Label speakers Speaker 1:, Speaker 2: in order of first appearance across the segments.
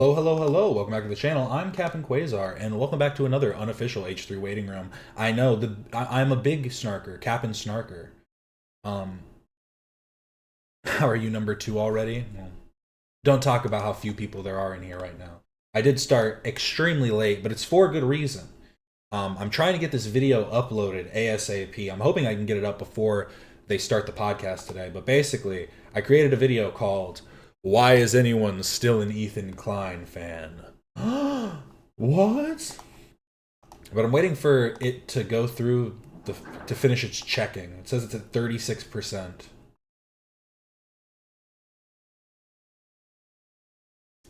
Speaker 1: Hello, hello, hello. Welcome back to the channel. I'm Captain Quasar, and welcome back to another unofficial H3 waiting room. I know, I'm a big snarker, Captain Snarker. Um, how are you number two already? Well, don't talk about how few people there are in here right now. I did start extremely late, but it's for a good reason. I'm trying to get this video uploaded ASAP. I'm hoping I can get it up before they start the podcast today. But basically, I created a video called "Why is anyone still an Ethan Klein fan?" What? But I'm waiting for it to go through to finish its checking. It says it's at 36%.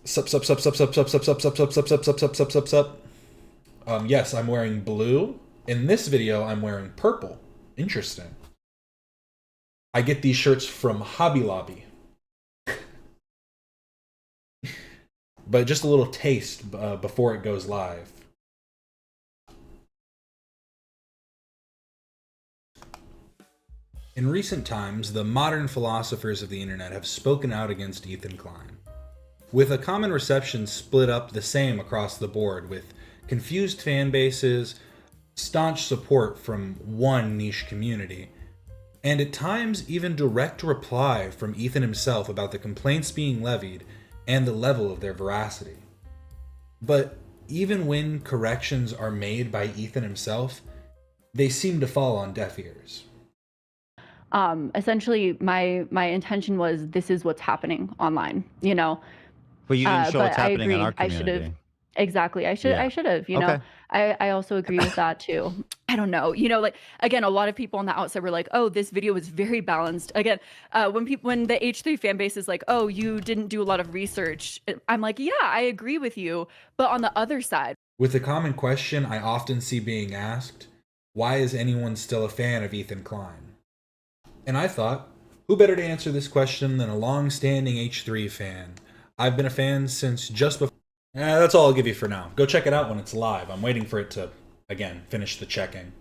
Speaker 1: Sup sup sup sup sup sup sup sup sup sup sup sup sup sup sup sup sup. Yes, I'm wearing blue. In this video, I'm wearing purple. Interesting. I get these shirts from Hobby Lobby. But just a little taste before it goes live. In recent times, the modern philosophers of the internet have spoken out against Ethan Klein, with a common reception split up the same across the board, with confused fan bases, staunch support from one niche community, and at times even direct reply from Ethan himself about the complaints being levied and the level of their veracity. But even when corrections are made by Ethan himself, they seem to fall on deaf ears.
Speaker 2: Essentially my intention was this is what's happening online, you know.
Speaker 3: But you didn't show what's
Speaker 2: But I
Speaker 3: happening in
Speaker 2: agree.
Speaker 3: our
Speaker 2: I should have
Speaker 3: community.
Speaker 2: exactly. I
Speaker 3: Yeah.
Speaker 2: should have, you know.
Speaker 3: Okay.
Speaker 2: I also agree with that too. I don't know. You know, like again, a lot of people on the outside were like, "Oh, this video was very balanced." Again, when the H3 fan base is like, "Oh, you didn't do a lot of research." I'm like, "Yeah, I agree with you." But on the other side,
Speaker 1: With a common question I often see being asked, why is anyone still a fan of Ethan Klein? And I thought, who better to answer this question than a long-standing H3 fan? I've been a fan since just before. That's all I'll give you for now. Go check it out when it's live. I'm waiting for it to, again, finish the checking.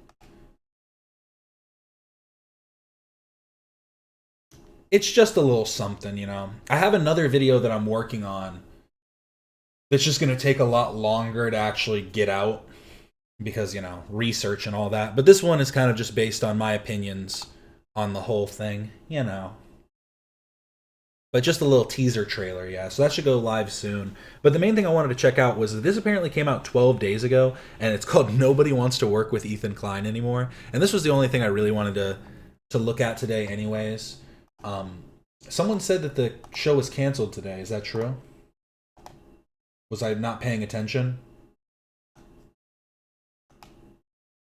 Speaker 1: It's just a little something, you know. I have another video that I'm working on that's just going to take a lot longer to actually get out because, you know, research and all that. But this one is kind of just based on my opinions on the whole thing, you know. But just a little teaser trailer, yeah. So that should go live soon. But the main thing I wanted to check out was that this apparently came out 12 days ago, and it's called Nobody Wants to Work with Ethan Klein Anymore. And this was the only thing I really wanted to look at today anyways. Someone said that the show was canceled today. Is that true? Was I not paying attention?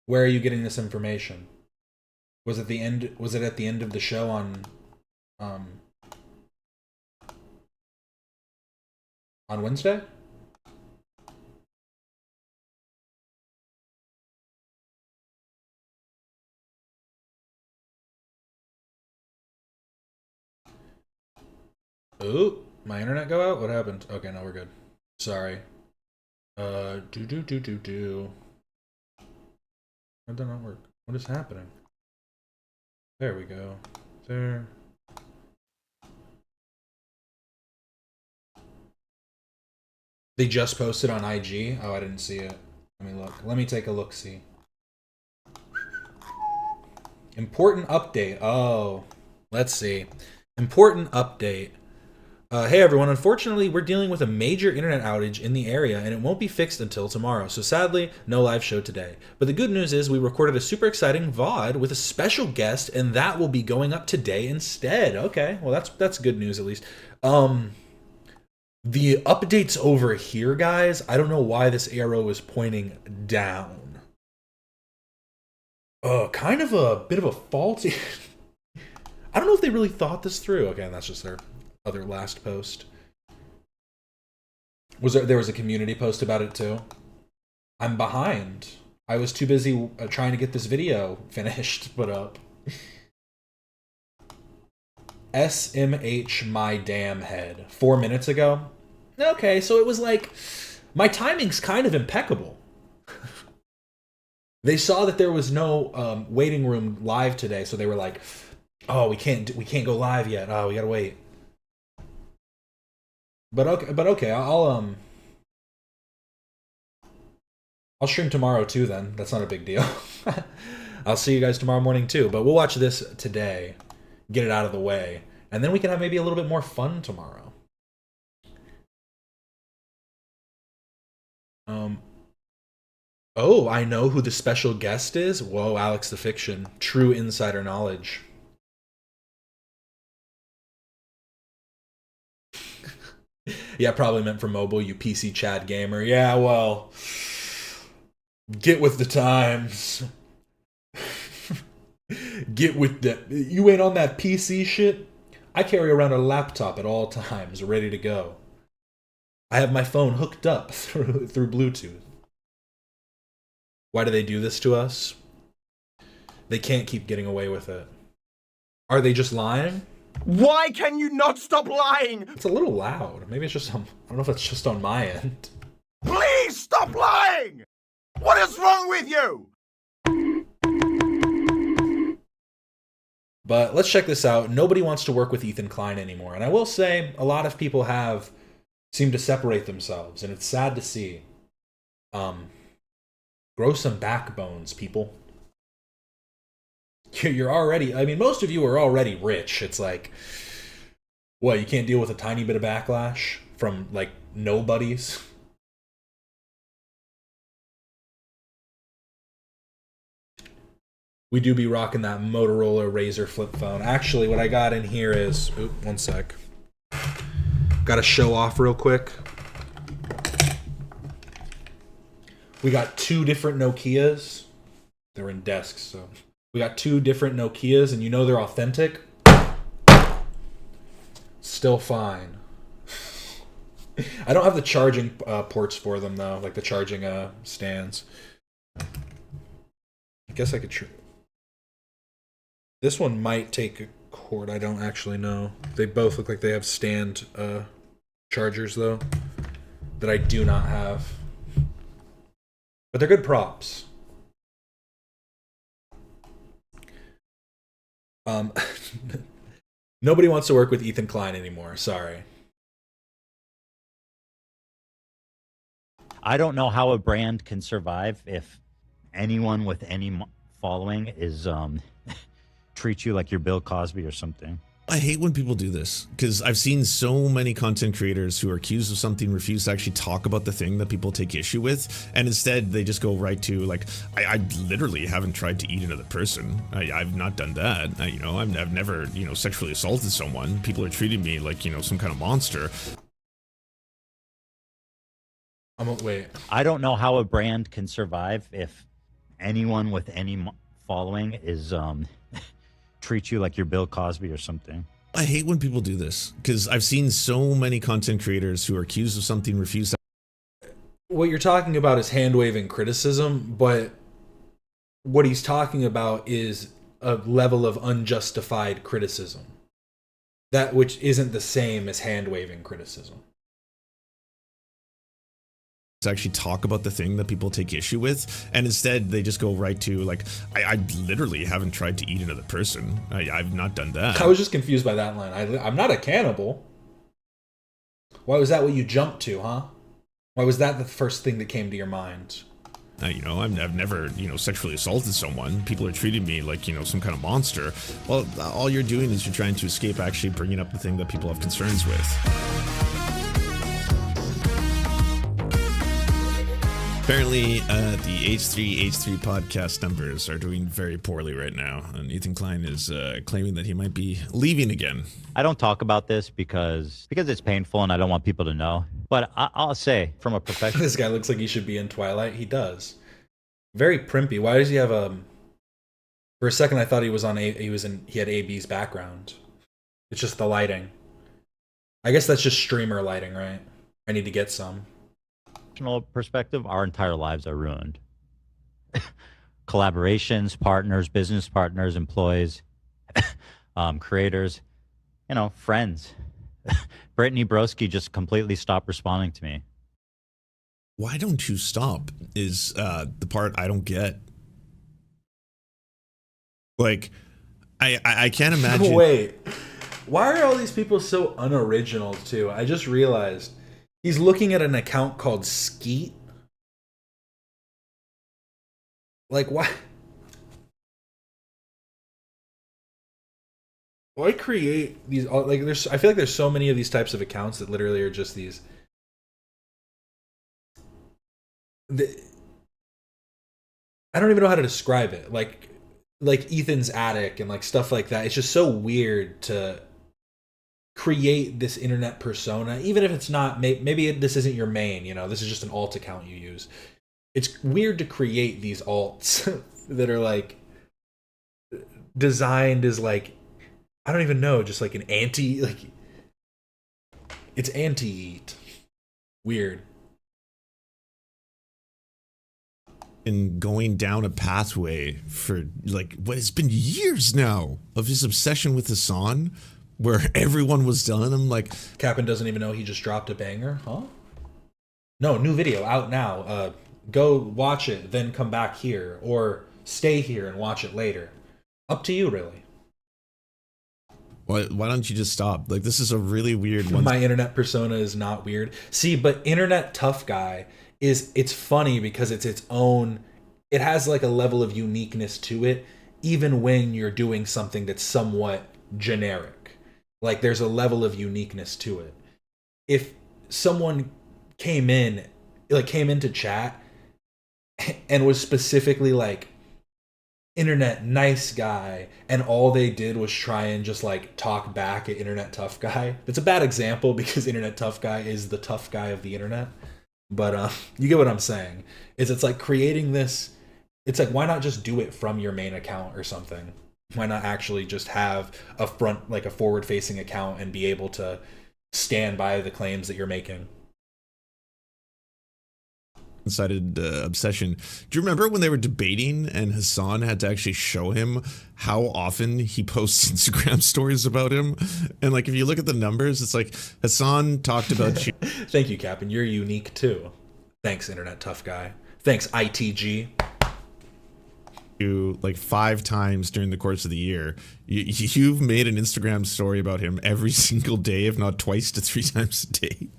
Speaker 1: Where are you getting this information? Was it the end? Was it at the end of the show on Wednesday? Ooh, my internet go out? What happened? Okay, no, we're good. Sorry. Do. How did that not work? What is happening? There we go. There. They just posted on IG? Oh, I didn't see it. Let me look. Let me take a look-see. Important update. Oh, let's see. Important update. Hey everyone, unfortunately we're dealing with a major internet outage in the area and it won't be fixed until tomorrow, so sadly, no live show today. But the good news is we recorded a super exciting VOD with a special guest and that will be going up today instead. Okay, well that's good news at least. The update's over here, guys. I don't know why this arrow is pointing down. Kind of a bit of a faulty... I don't know if they really thought this through. Okay, that's just their other last post. There was a community post about it too? I'm behind. I was too busy trying to get this video finished, put up. SMH my damn head. 4 minutes ago? Okay, so it was like, my timing's kind of impeccable. They saw that there was no waiting room live today, so they were like, oh, we can't go live yet. Oh, we gotta wait. But okay, I'll I'll stream tomorrow too then. That's not a big deal. I'll see you guys tomorrow morning too. But we'll watch this today, get it out of the way, and then we can have maybe a little bit more fun tomorrow. Oh, I know who the special guest is. Whoa, Alex the Fiction. True insider knowledge. Yeah, probably meant for mobile, you PC Chad gamer. Yeah, well, get with the times. Get with the... You ain't on that PC shit? I carry around a laptop at all times, ready to go. I have my phone hooked up through Bluetooth. Why do they do this to us? They can't keep getting away with it. Are they just lying?
Speaker 3: Why can you not stop lying?
Speaker 1: It's a little loud. Maybe it's just I don't know if it's just on my end.
Speaker 3: Please stop lying! What is wrong with you?
Speaker 1: But let's check this out. Nobody wants to work with Ethan Klein anymore. And I will say, a lot of people seem to separate themselves, and it's sad to see. Grow some backbones, people. You're already, I mean, most of you are already rich. It's like, what, you can't deal with a tiny bit of backlash from, like, nobodies? We do be rocking that Motorola Razr flip phone. Actually, what I got in here is, one sec. Got to show off real quick. We got 2 different Nokias. They're in desks, so we got 2 different Nokias, and you know they're authentic. Still fine. I don't have the charging ports for them though, like the charging stands. I guess I could. This one might take a cord. I don't actually know. They both look like they have stand chargers though, that I do not have. But they're good props. Nobody wants to work with Ethan Klein anymore. Sorry.
Speaker 4: I don't know how a brand can survive if anyone with any following is treat you like you're Bill Cosby or something.
Speaker 5: I hate when people do this because I've seen so many content creators who are accused of something, refuse to actually talk about the thing that people take issue with, and instead they just go right to like, I literally haven't tried to eat another person. I've not done that. I've never, sexually assaulted someone. People are treating me like, some kind of monster.
Speaker 1: Wait.
Speaker 4: I don't know how a brand can survive if anyone with any following is treat you like you're Bill Cosby or something.
Speaker 5: I hate when people do this because I've seen so many content creators who are accused of something, refuse to...
Speaker 1: What you're talking about is hand-waving criticism, but what he's talking about is a level of unjustified criticism. That which isn't the same as hand-waving criticism.
Speaker 5: To actually talk about the thing that people take issue with, and instead they just go right to like, I literally haven't tried to eat another person. I've not done that.
Speaker 1: I was just confused by that line. I'm not a cannibal. Why was that what you jumped to, huh? Why was that the first thing that came to your mind?
Speaker 5: I've never, sexually assaulted someone. People are treating me like, some kind of monster. Well, all you're doing is you're trying to escape actually bringing up the thing that people have concerns with. Apparently, the H3 podcast numbers are doing very poorly right now, and Ethan Klein is claiming that he might be leaving again.
Speaker 4: I don't talk about this because it's painful and I don't want people to know. But I'll say, from a professional...
Speaker 1: This guy looks like he should be in Twilight. He does. Very primpy. Why does he have a... For a second, I thought he was on he had AB's background. It's just the lighting. I guess that's just streamer lighting, right? I need to get some.
Speaker 4: Perspective, our entire lives are ruined. Collaborations, partners, business partners, employees, creators, friends. Brittany Broski just completely stopped responding to me.
Speaker 5: Why don't you stop is the part I don't get. Like, I can't imagine.
Speaker 1: Wait, why are all these people so unoriginal too? I just realized he's looking at an account called Skeet. Like, why create these, like, there's, I feel like there's so many of these types of accounts that literally are just these, I don't even know how to describe it. Like Ethan's attic and like stuff like that. It's just so weird to create this internet persona, even if it's not, maybe this isn't your main, you know, this is just an alt account you use. It's weird to create these alts that are like designed as like, I don't even know, just like an anti, like, it's anti-eat. Weird.
Speaker 5: And going down a pathway for like what has been years now of his obsession with Hassan, where everyone was telling him like,
Speaker 1: Captain doesn't even know he just dropped a banger, huh? No, new video out now. Go watch it, then come back here, or stay here and watch it later. Up to you, really.
Speaker 5: why don't you just stop? Like, this is a really weird one.
Speaker 1: My internet persona is not weird. See, but internet tough guy it's funny because it's its own, it has like a level of uniqueness to it, even when you're doing something that's somewhat generic. Like, there's a level of uniqueness to it. If someone came into chat and was specifically like internet nice guy, and all they did was try and just like talk back at internet tough guy, that's a bad example because internet tough guy is the tough guy of the internet. But you get what I'm saying. It's like creating this, it's like, why not just do it from your main account or something? Why not actually just have a front, like a forward facing account, and be able to stand by the claims that you're making?
Speaker 5: One-sided obsession. Do you remember when they were debating and Hassan had to actually show him how often he posts Instagram stories about him? And like, if you look at the numbers, it's like Hassan talked about you.
Speaker 1: Thank you, Captain. You're unique too. Thanks, internet tough guy. Thanks, ITG.
Speaker 5: You like 5 times during the course of the year. You've made an Instagram story about him every single day, if not twice to 3 times a day.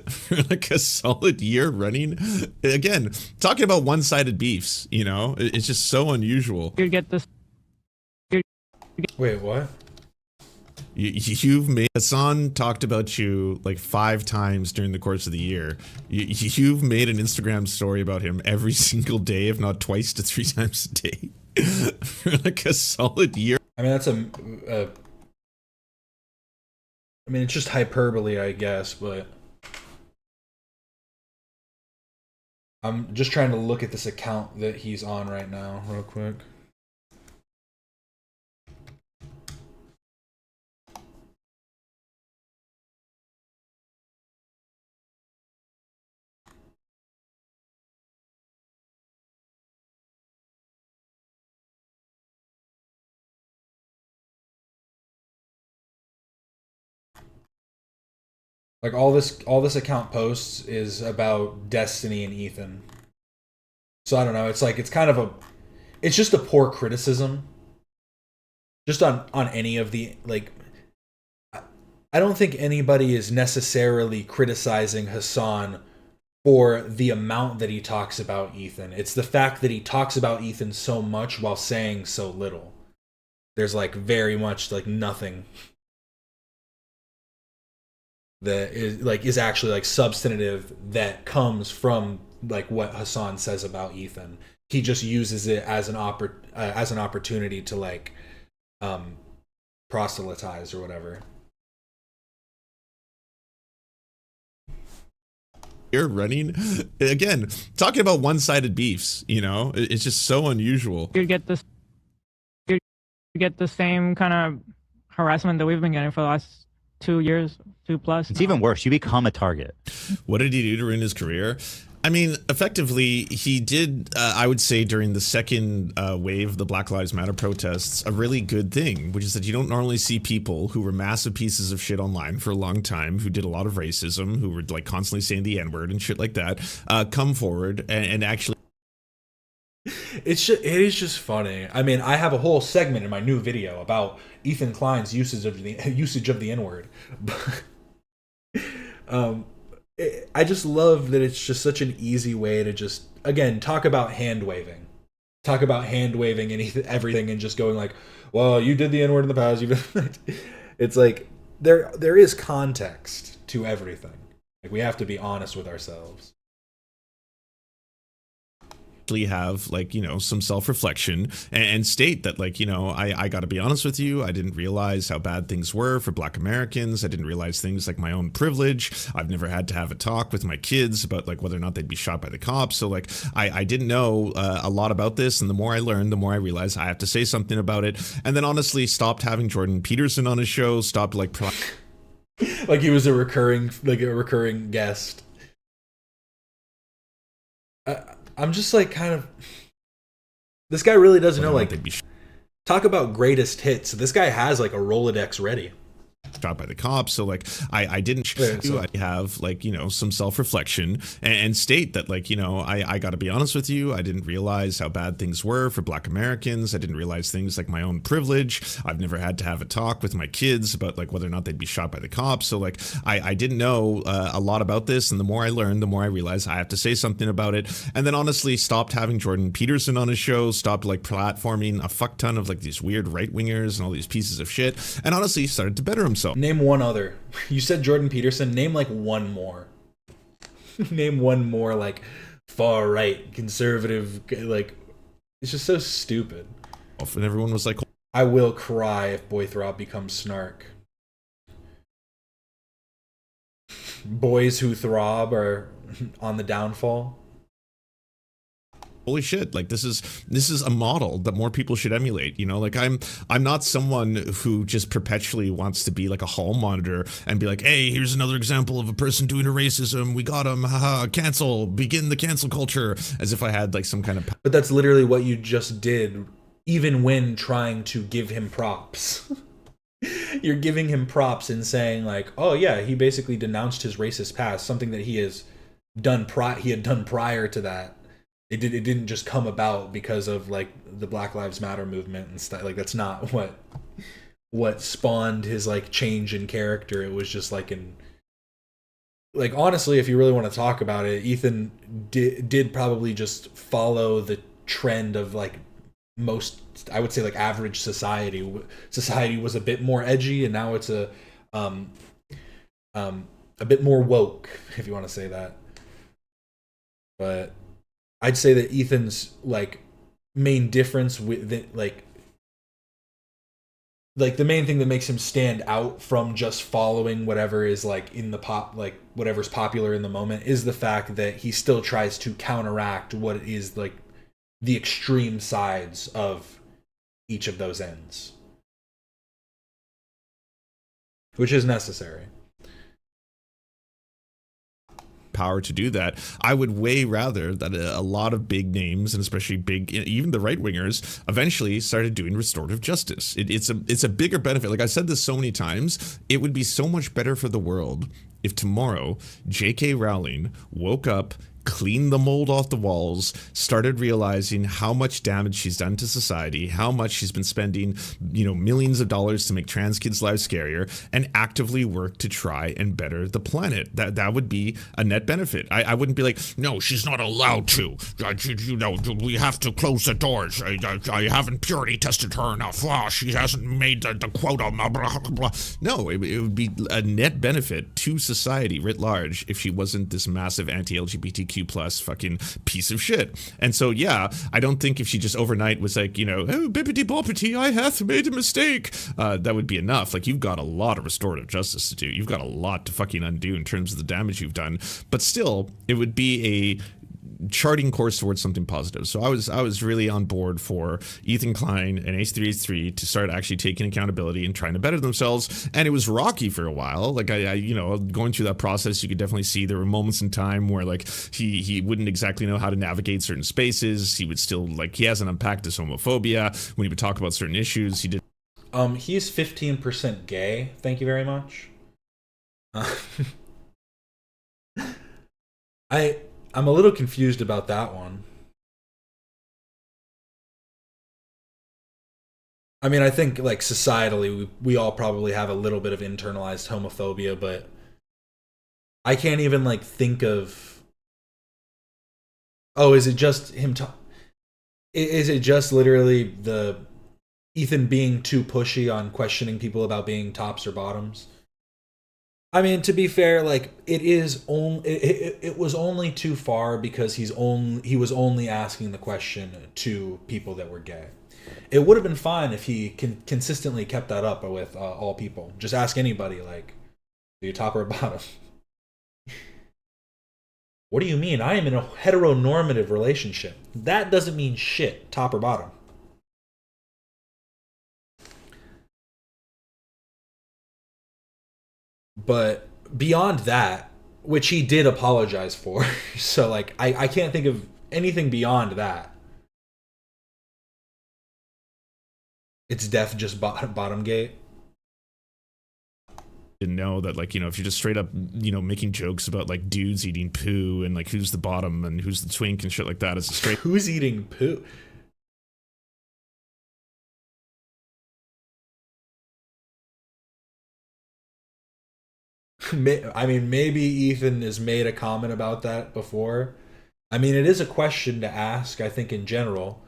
Speaker 5: For like a solid year running. Again, talking about one-sided beefs, you know, it's just so unusual.
Speaker 6: You get this.
Speaker 1: Wait, what?
Speaker 5: You've made, Hassan talked about you like 5 times during the course of the year. You've made an Instagram story about him every single day, if not twice to 3 times a day. For like a solid year.
Speaker 1: I mean, that's I mean, it's just hyperbole, I guess, but I'm just trying to look at this account that he's on right now real quick. Like, all this account posts is about Destiny and Ethan. So I don't know, it's like, it's kind of it's just a poor criticism. Just on any of the, like, I don't think anybody is necessarily criticizing Hassan for the amount that he talks about Ethan. It's the fact that he talks about Ethan so much while saying so little. There's like very much like nothing that is actually like substantive that comes from like what Hassan says about Ethan. He just uses it as an opportunity to like proselytize or whatever.
Speaker 5: You're running again, talking about one-sided beefs, you know, it's just so unusual.
Speaker 6: You get this. You get the same kind of harassment that we've been getting for the last 2 years, 2+.
Speaker 4: It's even worse. You become a target.
Speaker 5: What did he do to ruin his career? I mean, effectively, he did, I would say, during the second wave of the Black Lives Matter protests, a really good thing, which is that you don't normally see people who were massive pieces of shit online for a long time, who did a lot of racism, who were like constantly saying the N-word and shit like that, come forward and actually...
Speaker 1: It is just funny. I mean, I have a whole segment in my new video about Ethan Klein's usage of the N-word. I just love that it's just such an easy way to just, again, talk about hand waving. talk about hand waving everything and just going like, well, you did the N-word in the past. It's like there is context to everything. Like, we have to be honest with ourselves.
Speaker 5: Have, like, you know, some self-reflection and state that, like, you know, I gotta be honest with you, I didn't realize how bad things were for Black Americans. I didn't realize things like my own privilege. I've never had to have a talk with my kids about, like, whether or not they'd be shot by the cops. So, like, I didn't know a lot about this, and the more I learned, the more I realized I have to say something about it. And then honestly stopped having Jordan Peterson on his show, stopped, like,
Speaker 1: like he was a recurring guest. I'm just like, kind of, this guy really doesn't know, like, talk about greatest hits. This guy has like a Rolodex ready.
Speaker 5: Shot by the cops. So, like, I didn't I have, like, you know, some self-reflection and state that, like, you know, I gotta be honest with you, I didn't realize how bad things were for Black Americans. I didn't realize things like my own privilege. I've never had to have a talk with my kids about, like, whether or not they'd be shot by the cops. So, like, I didn't know a lot about this, and the more I learned, the more I realized I have to say something about it. And then honestly stopped having Jordan Peterson on his show, stopped, like, platforming a fuck ton of, like, these weird right-wingers and all these pieces of shit, and honestly started to better himself.
Speaker 1: Name one other. You said Jordan Peterson. Name like one more. Name one more, like, far right, conservative. Like, it's just so stupid.
Speaker 5: And everyone was like,
Speaker 1: I will cry if Boythrob becomes Snark. Boys who throb are on the downfall.
Speaker 5: holy shit, like this is a model that more people should emulate, you know? Like I'm not someone who just perpetually wants to be like a hall monitor and be like, hey, here's another example of a person doing a racism, we got him, haha, cancel, begin the cancel culture, as if I had like some kind of...
Speaker 1: But that's literally what you just did, even when trying to give him props. You're giving him props and saying like, oh yeah, he basically denounced his racist past, something that he had done prior to that. It didn't just come about because of like the Black Lives Matter movement and stuff. Like that's not what spawned his like change in character. It was just like honestly, if you really want to talk about it, Ethan did probably just follow the trend of like most, I would say, like average society. Society was a bit more edgy, and now it's a bit more woke, if you want to say that. But I'd say that Ethan's like main difference with the, like the main thing that makes him stand out from just following whatever is like in the pop, like whatever's popular in the moment, is the fact that he still tries to counteract what is like the extreme sides of each of those ends, which is necessary.
Speaker 5: Power to do that. I would way rather that a lot of big names, and especially big, even the right wingers, eventually started doing restorative justice. It's a bigger benefit. Like I said this so many times, it would be so much better for the world if tomorrow J.K. Rowling woke up, cleaned the mold off the walls, started realizing how much damage she's done to society, how much she's been spending, you know, millions of dollars to make trans kids' lives scarier, and actively work to try and better the planet. That would be a net benefit. I wouldn't be like, no, she's not allowed to. You know, we have to close the doors. I haven't purity tested her enough. She hasn't made the quota. Blah, blah, blah. No, it would be a net benefit to society writ large if she wasn't this massive anti-LGBTQ plus fucking piece of shit. And so yeah, I don't think if she just overnight was like, you know, oh, bippity boppity, I hath made a mistake, that would be enough. Like, you've got a lot of restorative justice to do. You've got a lot to fucking undo in terms of the damage you've done. But still, it would be a charting course towards something positive. So I was really on board for Ethan Klein and H3H3 to start actually taking accountability and trying to better themselves. And it was rocky for a while. Like I you know, going through that process, you could definitely see there were moments in time where like he wouldn't exactly know how to navigate certain spaces. He would still, like, he hasn't unpacked his homophobia when he would talk about certain issues. He did.
Speaker 1: He's 15% gay. Thank you very much. I'm a little confused about that one. I mean, I think like societally, we all probably have a little bit of internalized homophobia, but I can't even like think of. Oh, is it just him? Is it just literally the Ethan being too pushy on questioning people about being tops or bottoms? I mean, to be fair, like it was only too far because he was only asking the question to people that were gay. It would have been fine if he consistently kept that up with all people. Just ask anybody, like, are you top or bottom? What do you mean? I am in a heteronormative relationship. That doesn't mean shit, top or bottom. But beyond that, which he did apologize for, so like I can't think of anything beyond that. It's def just bottom gate.
Speaker 5: Didn't know that, like, you know, if you're just straight up, you know, making jokes about like dudes eating poo and like who's the bottom and who's the twink and shit like that, as a straight
Speaker 1: Who's eating poo? I mean, maybe Ethan has made a comment about that before. I mean, it is a question to ask, I think, in general.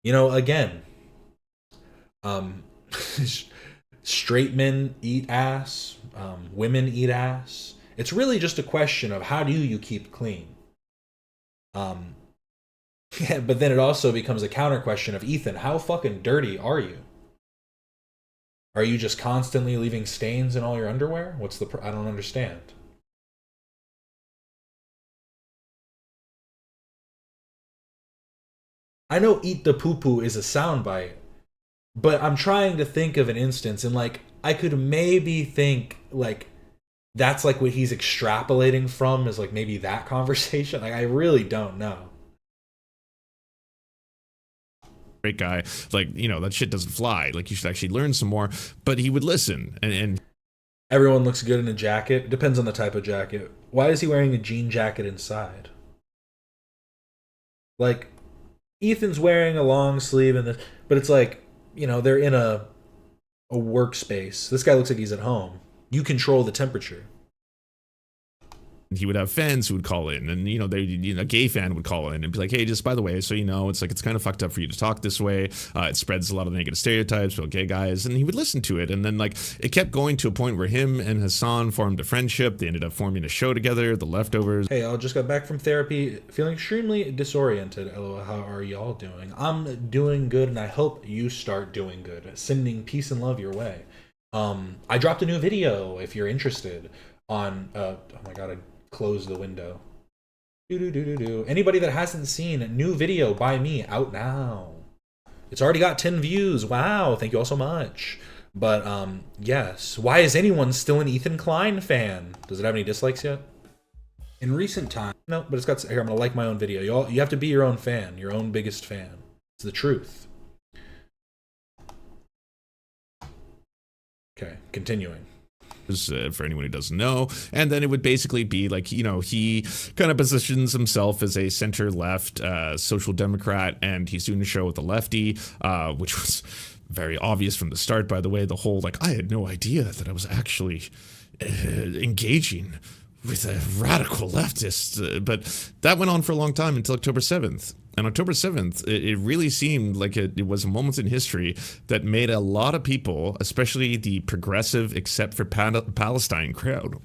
Speaker 1: You know, again, straight men eat ass, women eat ass. It's really just a question of how do you keep clean. Yeah, but then it also becomes a counter question of, Ethan, how fucking dirty are you? Are you just constantly leaving stains in all your underwear? What's the I don't understand. I know eat the poo poo is a soundbite, but I'm trying to think of an instance, and like I could maybe think like that's like what he's extrapolating from is like maybe that conversation. Like I really don't know.
Speaker 5: great guy. Like, you know, that shit doesn't fly. Like, you should actually learn some more. But he would listen. And
Speaker 1: everyone looks good in a jacket. Depends on the type of jacket. Why is he wearing a jean jacket inside? Like, Ethan's wearing a long sleeve and but it's like, you know, they're in a workspace. This guy looks like he's at home. You control the temperature.
Speaker 5: he would have fans who would call in, and you know, a gay fan would call in and be like, hey, just by the way, so you know, it's like, it's kind of fucked up for you to talk this way. It spreads a lot of negative stereotypes about gay guys. And he would listen to it, and then like it kept going to a point where him and Hassan formed a friendship. They ended up forming a show together, The Leftovers.
Speaker 1: Hey, I just got back from therapy feeling extremely disoriented. LOL, how are y'all doing? I'm doing good, and I hope you start doing good. Sending peace and love your way. I dropped a new video if you're interested on oh my god, I closed the window. Anybody that hasn't seen a new video by me, out now. It's already got 10 views. Wow, thank you all so much. But yes, why is anyone still an Ethan Klein fan? Does it have any dislikes yet? In recent time, no, but it's got, here, I'm gonna like my own video. You have to be your own fan, your own biggest fan. It's the truth. Okay, continuing.
Speaker 5: For anyone who doesn't know, and then it would basically be like, you know, he kind of positions himself as a center-left social democrat, and he's doing a show with a lefty, which was very obvious from the start, by the way. The whole, like, I had no idea that I was actually engaging with a radical leftist, but that went on for a long time until October 7th. And October 7th, it really seemed like it was a moment in history that made a lot of people, especially the progressive Except for Palestine crowd,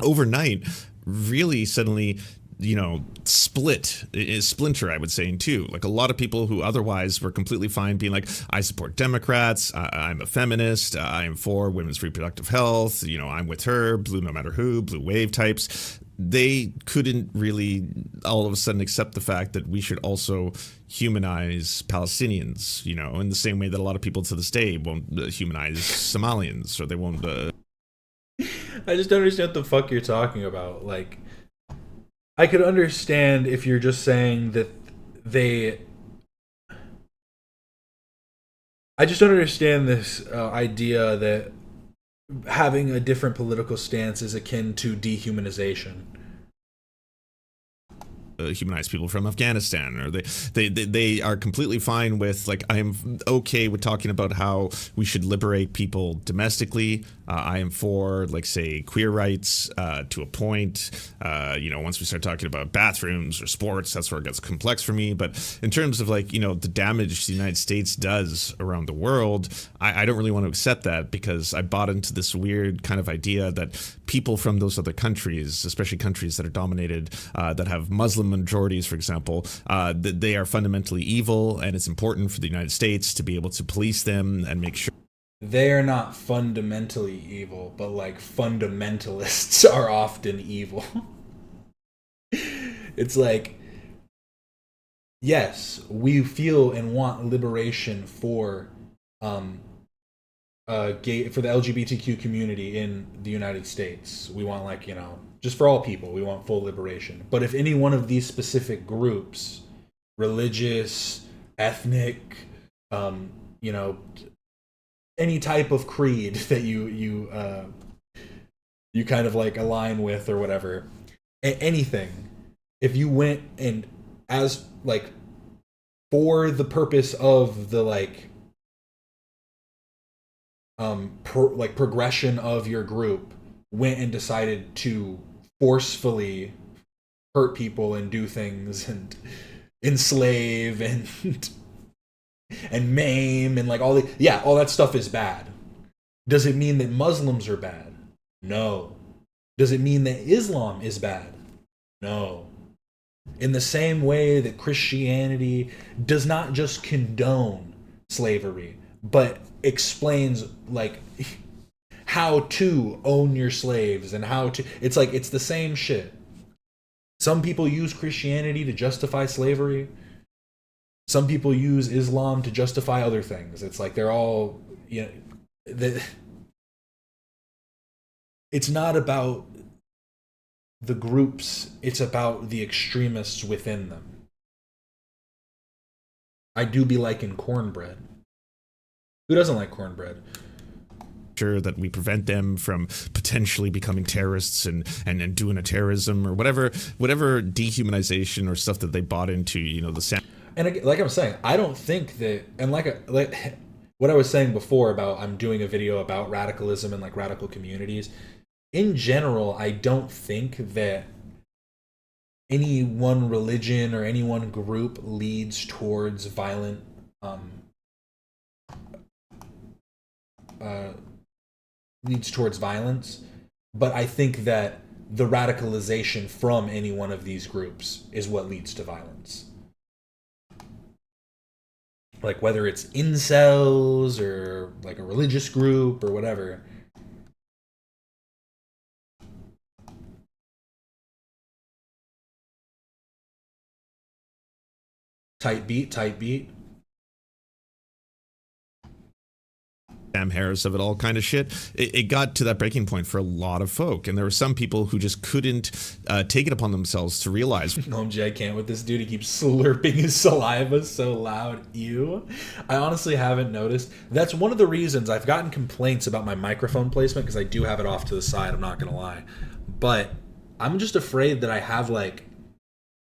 Speaker 5: overnight really suddenly, you know, splinter, I would say, in two. Like, a lot of people who otherwise were completely fine being like, I support Democrats, I'm a feminist, I am for women's reproductive health, you know, I'm with her, blue no matter who, blue wave types. They couldn't really all of a sudden accept the fact that we should also humanize Palestinians, you know, in the same way that a lot of people to this day won't humanize Somalians, or they won't.
Speaker 1: I just don't understand what the fuck you're talking about. Like, I could understand if you're just saying that they... I just don't understand this idea that having a different political stance is akin to dehumanization.
Speaker 5: humanize people from Afghanistan, or they are completely fine with, like, I am okay with talking about how we should liberate people domestically. I am for, like, say, queer rights to a point. Once we start talking about bathrooms or sports, that's where it gets complex for me. But in terms of, like, the damage the United States does around the world, I don't really want to accept that, because I bought into this weird kind of idea that people from those other countries, especially countries that are dominated, that have Muslim majorities, for example, that they are fundamentally evil, and it's important for the United States to be able to police them and make sure.
Speaker 1: They are not fundamentally evil, but like fundamentalists are often evil. It's like, yes, we feel and want liberation for gay, for the LGBTQ community in the United States. We want, like, just for all people, we want full liberation. But if any one of these specific groups, religious, ethnic, any type of creed that you kind of like align with or whatever, anything, if you went and as like for the purpose of the progression of your group, went and decided to forcefully hurt people and do things and enslave and maim and like all that stuff is bad. Does it mean that Muslims are bad? No. Does it mean that Islam is bad? No. In the same way that Christianity does not just condone slavery, but explains like how to own your slaves and how to, it's like, it's the same shit. Some people use Christianity to justify slavery. Some people use Islam to justify other things. It's like they're all, it's not about the groups, it's about the extremists within them. I do be liking cornbread. Who doesn't like cornbread?
Speaker 5: Sure that we prevent them from potentially becoming terrorists and doing a terrorism or whatever dehumanization or stuff that they bought into,
Speaker 1: And like I'm saying, I don't think that, and like what I was saying before about I'm doing a video about radicalism and like radical communities, in general, I don't think that any one religion or any one group leads towards violent violence, but I think that the radicalization from any one of these groups is what leads to violence. Like whether it's incels or like a religious group or whatever. Tight beat.
Speaker 5: Sam Harris of it all kind of shit. It got to that breaking point for a lot of folk, and there were some people who just couldn't take it upon themselves to realize.
Speaker 1: OMG, I can't with this dude. He keeps slurping his saliva so loud. Ew. I honestly haven't noticed. That's one of the reasons I've gotten complaints about my microphone placement, because I do have it off to the side, I'm not gonna lie. But I'm just afraid that I have like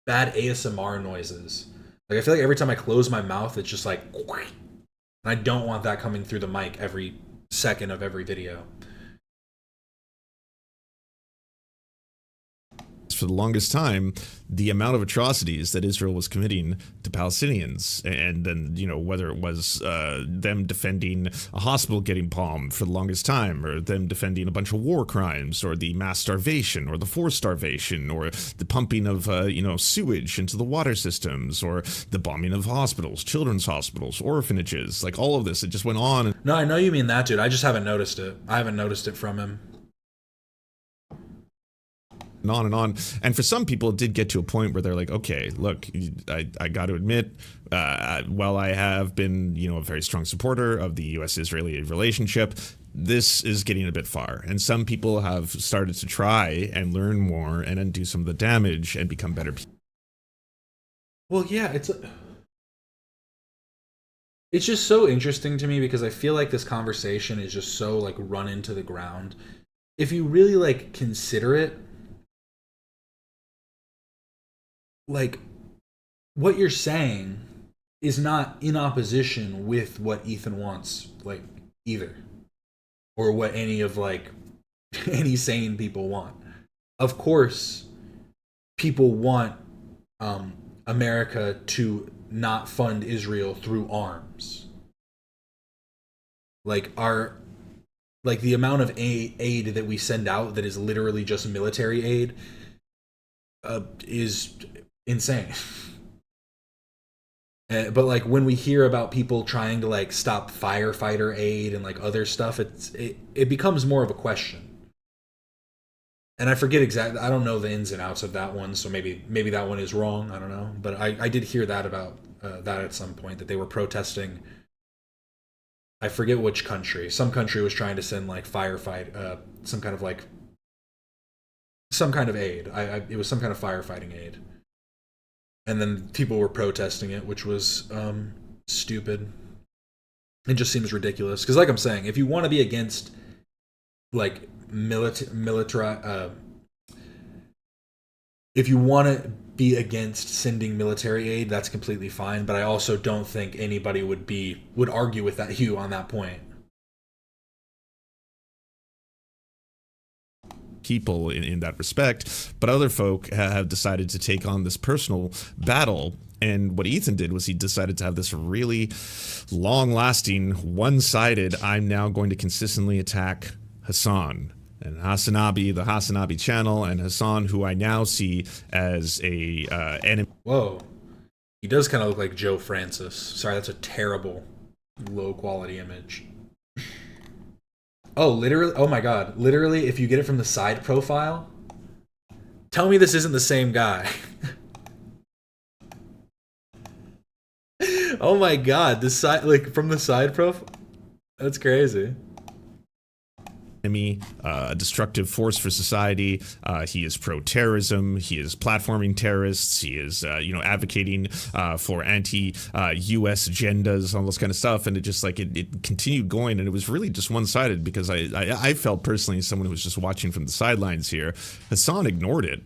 Speaker 1: bad ASMR noises. Like I feel like every time I close my mouth, it's just like, and I don't want that coming through the mic every second of every video.
Speaker 5: For the longest time, the amount of atrocities that Israel was committing to Palestinians, and then, whether it was them defending a hospital getting bombed for the longest time, or them defending a bunch of war crimes, or the mass starvation, or the forced starvation, or the pumping of, sewage into the water systems, or the bombing of hospitals, children's hospitals, orphanages, like all of this, it just went on.
Speaker 1: No, I know you mean that, dude. I just haven't noticed it. I haven't noticed it from him.
Speaker 5: And on and on. And for some people, it did get to a point where they're like, okay, look, I got to admit, while I have been, a very strong supporter of the U.S.-Israeli relationship, this is getting a bit far. And some people have started to try and learn more and undo some of the damage and become better people.
Speaker 1: Well, yeah, it's just so interesting to me, because I feel like this conversation is just so like run into the ground. If you really like consider it, like what you're saying is not in opposition with what Ethan wants, like, either, or what any of like any sane people want. Of course, people want America to not fund Israel through arms. Like the amount of aid that we send out that is literally just military aid is insane. But like when we hear about people trying to like stop firefighter aid and like other stuff, it becomes more of a question. And I forget exactly. I don't know the ins and outs of that one, so maybe that one is wrong. I don't know, but I did hear that about that at some point, that they were protesting. I forget which country. Some country was trying to send like firefight, some kind of aid. It was some kind of firefighting aid. And then people were protesting it, which was stupid. It just seems ridiculous. Because like I'm saying, if you want to be against like if you want to be against sending military aid, that's completely fine. But I also don't think anybody would argue with you on that point.
Speaker 5: People in that respect, but other folk have decided to take on this personal battle. And what Ethan did was he decided to have this really long-lasting, one-sided, I'm now going to consistently attack Hassan and Hassanabi, the Hassanabi channel, and Hassan, who I now see as a enemy.
Speaker 1: Whoa. He does kind of look like Joe Francis. Sorry, that's a terrible, low-quality image. Oh, literally? Oh my god. Literally, if you get it from the side profile, tell me this isn't the same guy. Oh my god, this side, like, from the side profile? That's crazy.
Speaker 5: Enemy, a destructive force for society. He is pro-terrorism. He is platforming terrorists. He is, advocating for anti-U.S. agendas, all this kind of stuff. And it just like it continued going, and it was really just one-sided because I felt personally, as someone who was just watching from the sidelines here, Hassan ignored it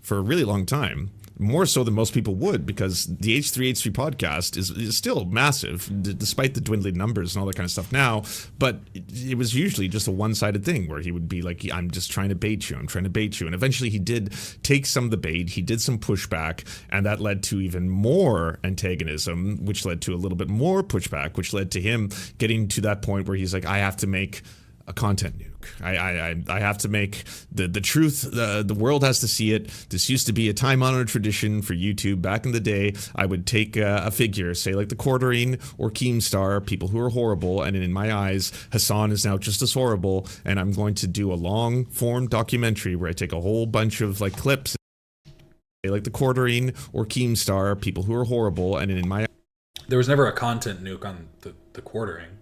Speaker 5: for a really long time. More so than most people would, because the H3H3 podcast is still massive, despite the dwindling numbers and all that kind of stuff now. But it was usually just a one-sided thing where he would be like, I'm just trying to bait you. I'm trying to bait you. And eventually he did take some of the bait. He did some pushback, and that led to even more antagonism, which led to a little bit more pushback, which led to him getting to that point where he's like, I have to make a content nuke. I have to make the truth. The world has to see it. This used to be a time-honored tradition for YouTube. Back in the day, I would take a figure, say like the Quartering or Keemstar, people who are horrible, and in my eyes, Hassan is now just as horrible, and I'm going to do a long-form documentary where I take a whole bunch of like clips, like the Quartering or Keemstar, people who are horrible, and in my
Speaker 1: There was never a content nuke on the Quartering.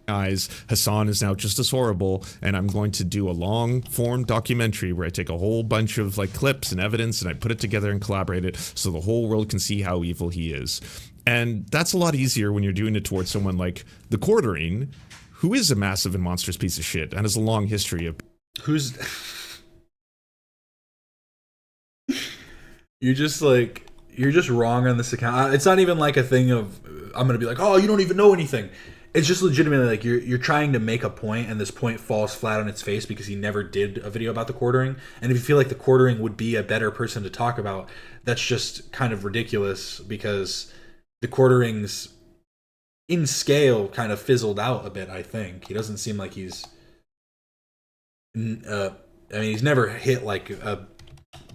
Speaker 5: eyes, Hassan is now just as horrible, and I'm going to do a long-form documentary where I take a whole bunch of like clips and evidence and I put it together and collaborate it so the whole world can see how evil he is. And that's a lot easier when you're doing it towards someone like the Quartering, who is a massive and monstrous piece of shit and has a long history of
Speaker 1: Who's... You're just wrong on this account. It's not even like a thing of, I'm gonna be like, oh, you don't even know anything. It's just legitimately like you're trying to make a point, and this point falls flat on its face because he never did a video about the Quartering. And if you feel like the Quartering would be a better person to talk about, that's just kind of ridiculous, because the Quartering's in scale kind of fizzled out a bit. I think he doesn't seem like he's. I mean, he's never hit like a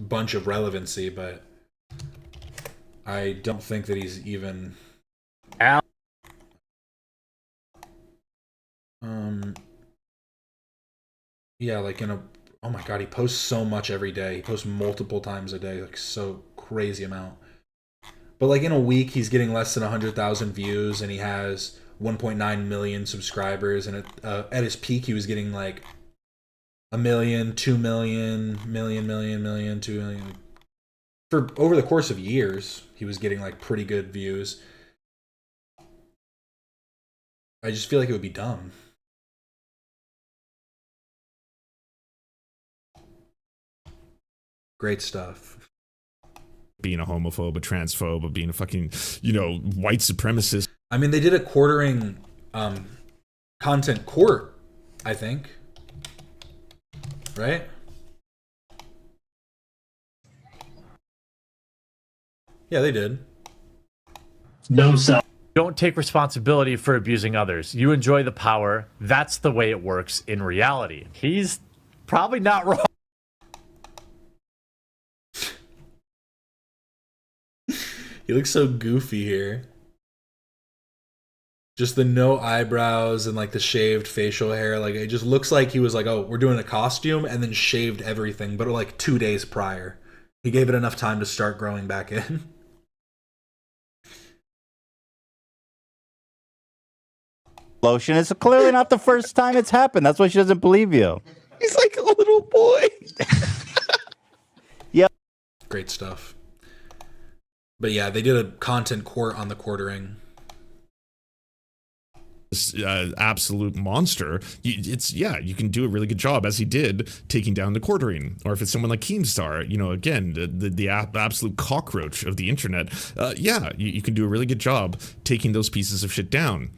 Speaker 1: bunch of relevancy, but I don't think that he's even. Yeah, like oh my god, he posts so much every day. He posts multiple times a day, like so crazy amount. But like in a week, he's getting less than 100,000 views, and he has 1.9 million subscribers. And at his peak, he was getting like 1 million, 2 million, million, 2 million. For over the course of years, he was getting like pretty good views. I just feel like it would be dumb. Great stuff.
Speaker 5: being a homophobe, a transphobe, of being a fucking, you know, white supremacist.
Speaker 1: I mean, they did a quartering content court, I think. Right? Yeah, they did.
Speaker 7: No self. Don't take responsibility for abusing others. You enjoy the power. That's the way it works in reality. He's probably not wrong.
Speaker 1: He looks so goofy here. Just the no eyebrows and like the shaved facial hair. Like it just looks like he was like, oh, we're doing a costume, and then shaved everything, but like 2 days prior. He gave it enough time to start growing back in.
Speaker 8: Lotion. It's clearly not the first time it's happened. That's why she doesn't believe you.
Speaker 5: He's like a little boy.
Speaker 8: Yeah.
Speaker 1: Great stuff. But yeah, they did a content court on the quartering.
Speaker 5: This absolute monster. You can do a really good job, as he did, taking down the quartering. Or if it's someone like Keemstar, you know, again, the absolute cockroach of the internet. You can do a really good job taking those pieces of shit down.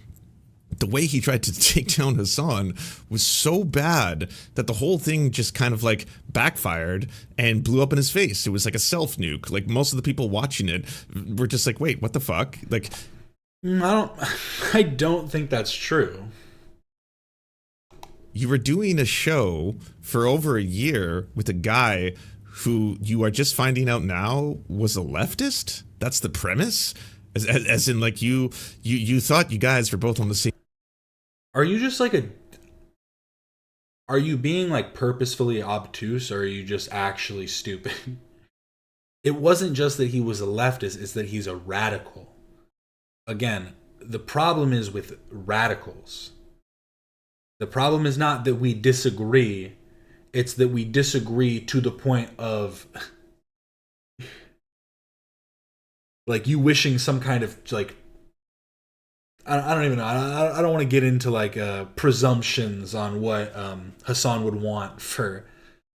Speaker 5: The way he tried to take down Hassan was so bad that the whole thing just kind of like backfired and blew up in his face. It was like a self-nuke. Like most of the people watching it were just like, wait, what the fuck? Like,
Speaker 1: I don't think that's true.
Speaker 5: You were doing a show for over a year with a guy who you are just finding out now was a leftist? That's the premise? As in, like, you thought you guys were both on the same...
Speaker 1: Are you just like are you being like purposefully obtuse, or are you just actually stupid? It wasn't just that he was a leftist, it's that he's a radical. Again, the problem is with radicals. The problem is not that we disagree, it's that we disagree to the point of like you wishing some kind of like I don't even know. I don't want to get into like presumptions on what Hassan would want for,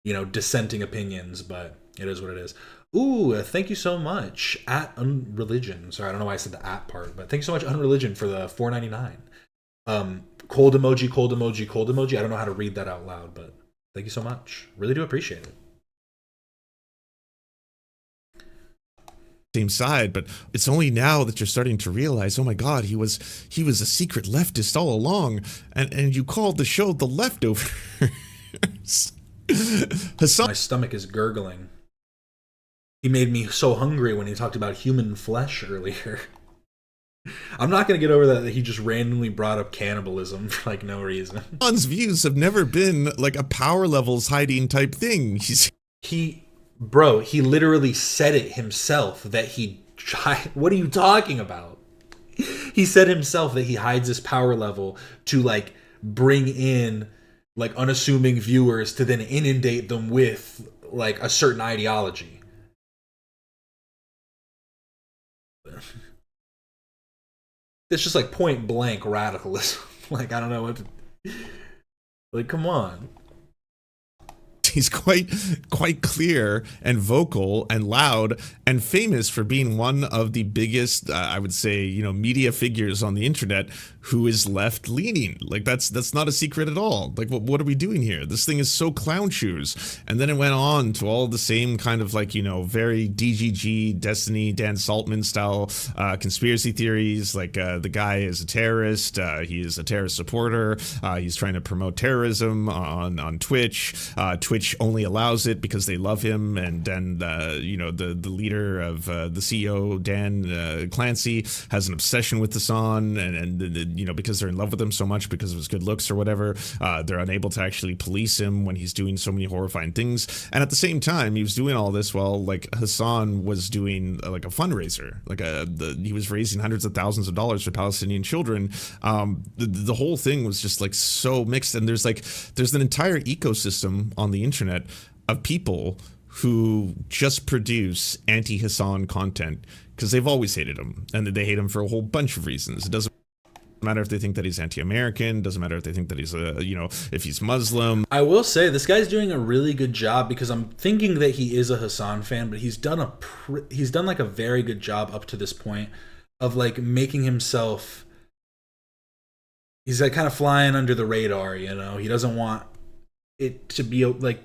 Speaker 1: you know, dissenting opinions, but it is what it is. Ooh, thank you so much at Unreligion. Sorry, I don't know why I said the at part, but thank you so much Unreligion for the $4.99. Cold emoji, cold emoji, cold emoji. I don't know how to read that out loud, but thank you so much. Really do appreciate it.
Speaker 5: Same side, but it's only now that you're starting to realize, oh my god, he was a secret leftist all along, and you called the show The Leftovers. Hassan,
Speaker 1: my stomach is gurgling. He made me so hungry when he talked about human flesh earlier. I'm not gonna get over that he just randomly brought up cannibalism for like no reason.
Speaker 5: Hassan's views have never been like a power levels hiding type thing.
Speaker 1: Bro, he literally said it himself that he tried. What are you talking about? He said himself that he hides his power level to like bring in like unassuming viewers to then inundate them with like a certain ideology. It's just like point blank radicalism. Like, I don't know what to, like, come on.
Speaker 5: He's quite clear and vocal and loud and famous for being one of the biggest, I would say, you know, media figures on the internet who is left leaning. Like that's not a secret at all. Like what are we doing here? This thing is so clown shoes. And then it went on to all the same kind of like, you know, very DGG, Destiny, Dan Saltman style conspiracy theories. Like the guy is a terrorist. He is a terrorist supporter. He's trying to promote terrorism on Twitch. Twitch only allows it because they love him, and then you know, the leader of the CEO Dan Clancy has an obsession with Hassan, and you know, because they're in love with him so much because of his good looks or whatever, they're unable to actually police him when he's doing so many horrifying things. And at the same time, he was doing all this while like Hassan was doing like a fundraiser, like he was raising hundreds of thousands of dollars for Palestinian children. The whole thing was just like so mixed, and there's an entire ecosystem on the internet of people who just produce anti-Hassan content because they've always hated him, and they hate him for a whole bunch of reasons. It doesn't. matter if they think that he's anti-American, doesn't matter if they think that he's if he's Muslim.
Speaker 1: I will say this guy's doing a really good job, because I'm thinking that he is a Hassan fan, but he's done like a very good job up to this point of like making himself, he's like kind of flying under the radar, you know. He doesn't want it to be like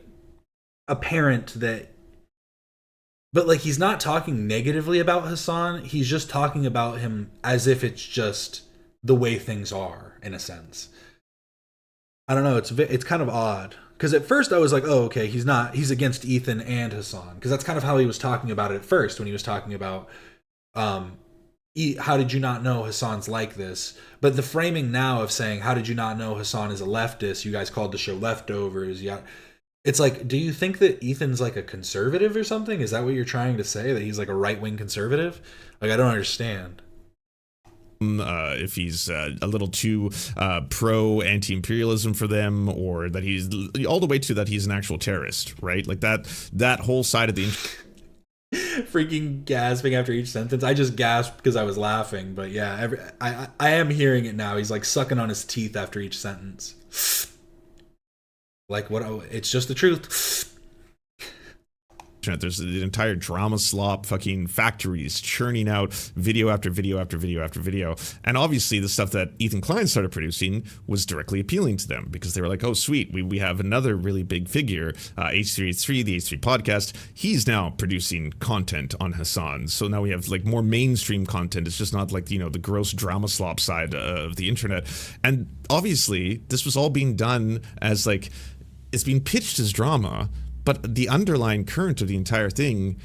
Speaker 1: apparent that, but like he's not talking negatively about Hassan, he's just talking about him as if it's just the way things are, in a sense. I don't know, it's kind of odd, because at first I was like, oh, okay, he's against Ethan and Hassan, because that's kind of how he was talking about it at first, when he was talking about how did you not know Hassan's like this. But the framing now of saying, how did you not know Hassan is a leftist, you guys called the show Leftovers, yeah, it's like, do you think that Ethan's like a conservative or something? Is that what you're trying to say, that he's like a right-wing conservative? Like, I don't understand.
Speaker 5: If he's a little too pro anti-imperialism for them, or that he's all the way to that he's an actual terrorist, right? Like that whole side of the
Speaker 1: freaking gasping after each sentence. I just gasped because I was laughing, but yeah, I am hearing it now. He's like sucking on his teeth after each sentence. Like, what? It's just the truth.
Speaker 5: There's an entire drama slop fucking factories churning out video after video after video after video. And obviously the stuff that Ethan Klein started producing was directly appealing to them, because they were like, oh, sweet, we have another really big figure, H3H3, the H3 podcast. He's now producing content on Hassan. So now we have like more mainstream content. It's just not like, you know, the gross drama slop side of the internet. And obviously this was all being done as like, it's being pitched as drama, but the underlying current of the entire thing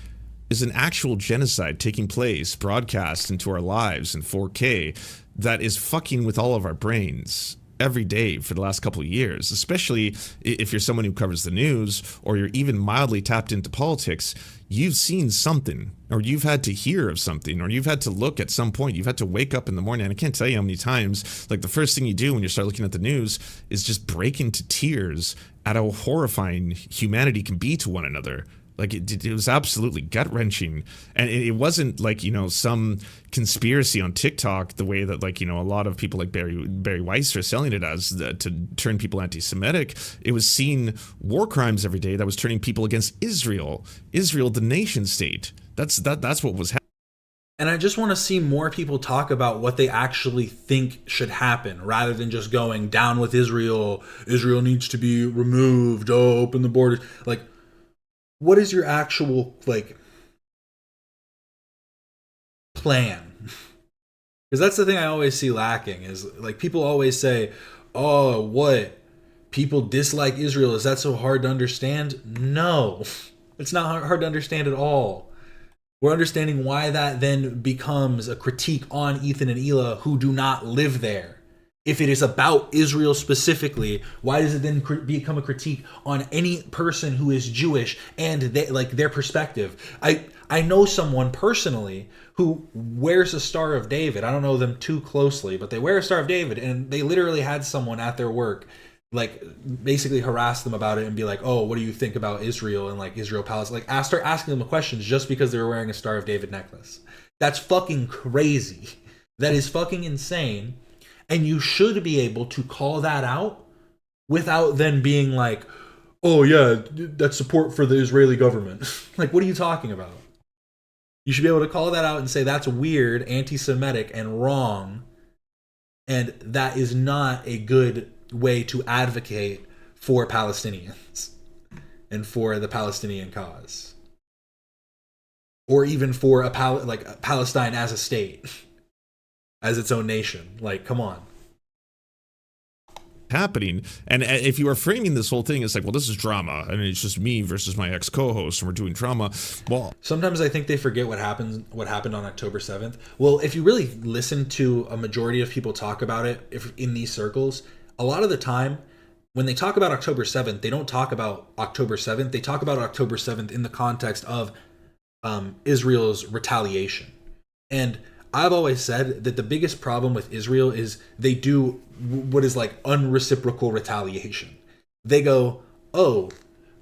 Speaker 5: is an actual genocide taking place, broadcast into our lives in 4K, that is fucking with all of our brains every day for the last couple of years, especially if you're someone who covers the news, or you're even mildly tapped into politics. You've seen something, or you've had to hear of something, or you've had to look at some point. You've had to wake up in the morning, and I can't tell you how many times, like the first thing you do when you start looking at the news is just break into tears at how horrifying humanity can be to one another. Like it was absolutely gut-wrenching. And it wasn't like, you know, some conspiracy on TikTok, the way that, like, you know, a lot of people like Barry Weiss are selling it as, to turn people anti-Semitic. It was seeing war crimes every day that was turning people against Israel, the nation state. That's what was happening.
Speaker 1: And I just want to see more people talk about what they actually think should happen, rather than just going down with Israel. Israel needs to be removed. Oh, open the borders. Like, what is your actual, like, plan? Because that's the thing I always see lacking, is like, people always say, oh, what? People dislike Israel. Is that so hard to understand? No, it's not hard to understand at all. We're understanding why that then becomes a critique on Ethan and Hila, who do not live there. If it is about Israel specifically, why does it then become a critique on any person who is Jewish and their perspective? I know someone personally who wears a Star of David. I don't know them too closely, but they wear a Star of David, and they literally had someone at their work like basically harass them about it and be like, oh, what do you think about Israel and like Israel Palestine? Like, start asking them questions just because they were wearing a Star of David necklace. That's fucking crazy. That is fucking insane. And you should be able to call that out without then being like, oh yeah, that's support for the Israeli government. Like, what are you talking about? You should be able to call that out and say that's weird, anti-Semitic, and wrong. And that is not a good way to advocate for Palestinians and for the Palestinian cause, or even for Palestine as a state, as its own nation. Like, come on.
Speaker 5: Happening. And if you are framing this whole thing, it's like, well, this is drama. I mean, it's just me versus my ex-co-host, and we're doing drama. Well,
Speaker 1: sometimes I think they forget what happened on October 7th. Well, if you really listen to a majority of people talk about it, if in these circles, a lot of the time when they talk about October 7th, they don't talk about October 7th. They talk about October 7th in the context of Israel's retaliation. And I've always said that the biggest problem with Israel is they do what is like unreciprocal retaliation. They go, oh,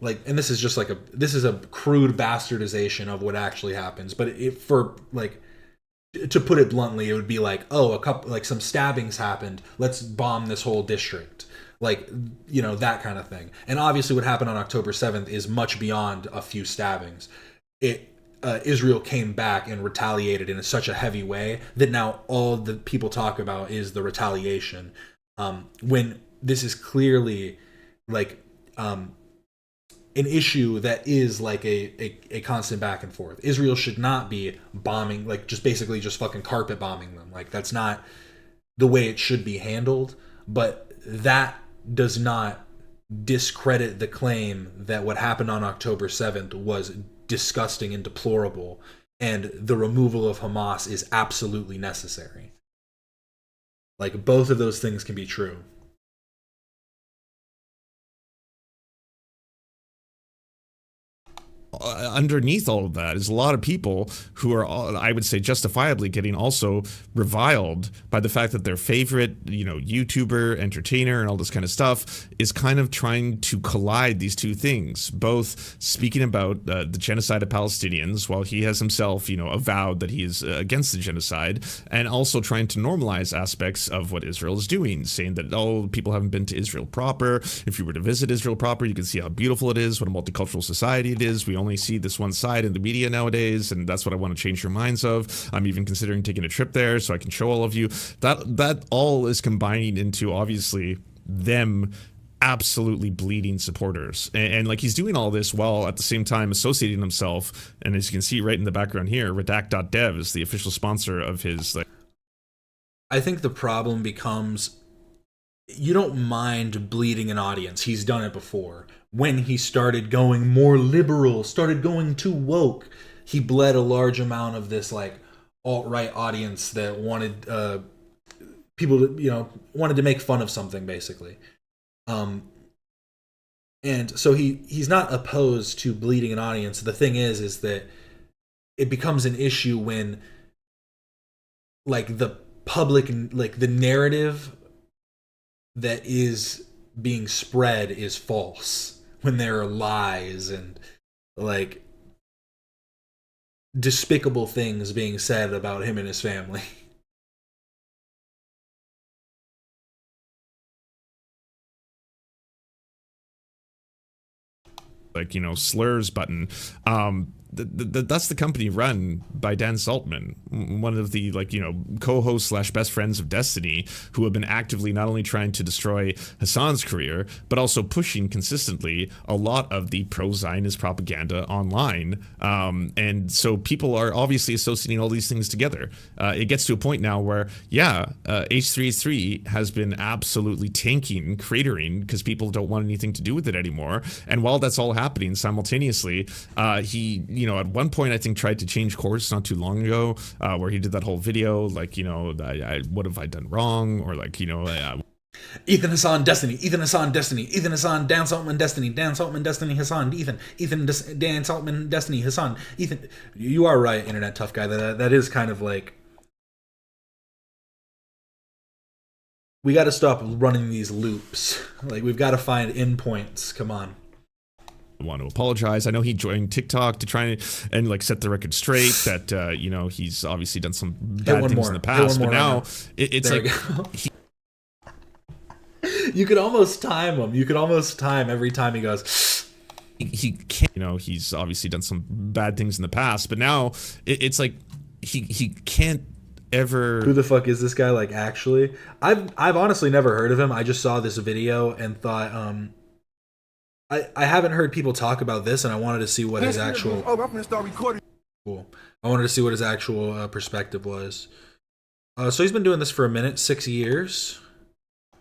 Speaker 1: like, and this is just like this is a crude bastardization of what actually happens. But for like to put it bluntly, it would be like, oh, a couple, like some stabbings happened, let's bomb this whole district, like, you know, that kind of thing. And obviously what happened on October 7th is much beyond a few stabbings. Israel came back and retaliated in such a heavy way that now all the people talk about is the retaliation, when this is clearly like an issue that is like a constant back and forth. Israel should not be bombing, like just basically just fucking carpet bombing them. Like that's not the way it should be handled. But that does not discredit the claim that what happened on October 7th was disgusting and deplorable, and the removal of Hamas is absolutely necessary. Like both of those things can be true.
Speaker 5: Underneath all of that is a lot of people who are, I would say, justifiably getting also reviled by the fact that their favorite, you know, YouTuber, entertainer, and all this kind of stuff is kind of trying to collide these two things, both speaking about the genocide of Palestinians, while he has himself, you know, avowed that he is against the genocide, and also trying to normalize aspects of what Israel is doing, saying that, oh, people haven't been to Israel proper. If you were to visit Israel proper, you can see how beautiful it is, what a multicultural society it is. We only see this one side in the media nowadays, and that's what I want to change your minds of. I'm even considering taking a trip there so I can show all of you. That all is combining into, obviously, them absolutely bleeding supporters. And like, he's doing all this while at the same time associating himself, and as you can see right in the background here, redact.dev is the official sponsor of his, like,
Speaker 1: I think the problem becomes, you don't mind bleeding an audience. He's done it before. When he started going more liberal, started going too woke, he bled a large amount of this like alt-right audience that wanted people to, you know, wanted to make fun of something, basically. And so he's not opposed to bleeding an audience. The thing is that it becomes an issue when like the public, like the narrative that is being spread is false, when there are lies and like despicable things being said about him and his family.
Speaker 5: like, you know, slurs button. That's the company run by Dan Saltman, one of the, like, you know, co-hosts / best friends of Destiny, who have been actively not only trying to destroy Hassan's career, but also pushing consistently a lot of the pro-Zionist propaganda online. And so people are obviously associating all these things together. It gets to a point now where, yeah, H3 has been absolutely tanking, cratering, because people don't want anything to do with it anymore. And while that's all happening simultaneously, he, you know, at one point I think tried to change course not too long ago, where he did that whole video, like, you know, what have I done wrong, or like, you know,
Speaker 1: Ethan Hassan Destiny, Ethan Hassan Destiny, Ethan Hassan Dan Saltman Destiny, Dan Saltman Destiny Hassan, Dan Saltman Destiny Hassan, Ethan. You are right, internet tough guy. That is kind of like, we got to stop running these loops. Like, we've got to find endpoints. Come on.
Speaker 5: Want to apologize. I know he joined TikTok to try and like set the record straight that you know, he's obviously done some bad things in the past, but now it's like
Speaker 1: you could almost time him. You could almost time every time he goes.
Speaker 5: He can't, you know, he's obviously done some bad things in the past, but now it's like he can't ever.
Speaker 1: Who the fuck is this guy? Like, actually, I've honestly never heard of him. I just saw this video and thought, I haven't heard people talk about this, and I wanted to see what his actual.
Speaker 3: Oh, I'm gonna start recording.
Speaker 1: Cool. I wanted to see what his actual perspective was. So he's been doing this for a minute, 6 years.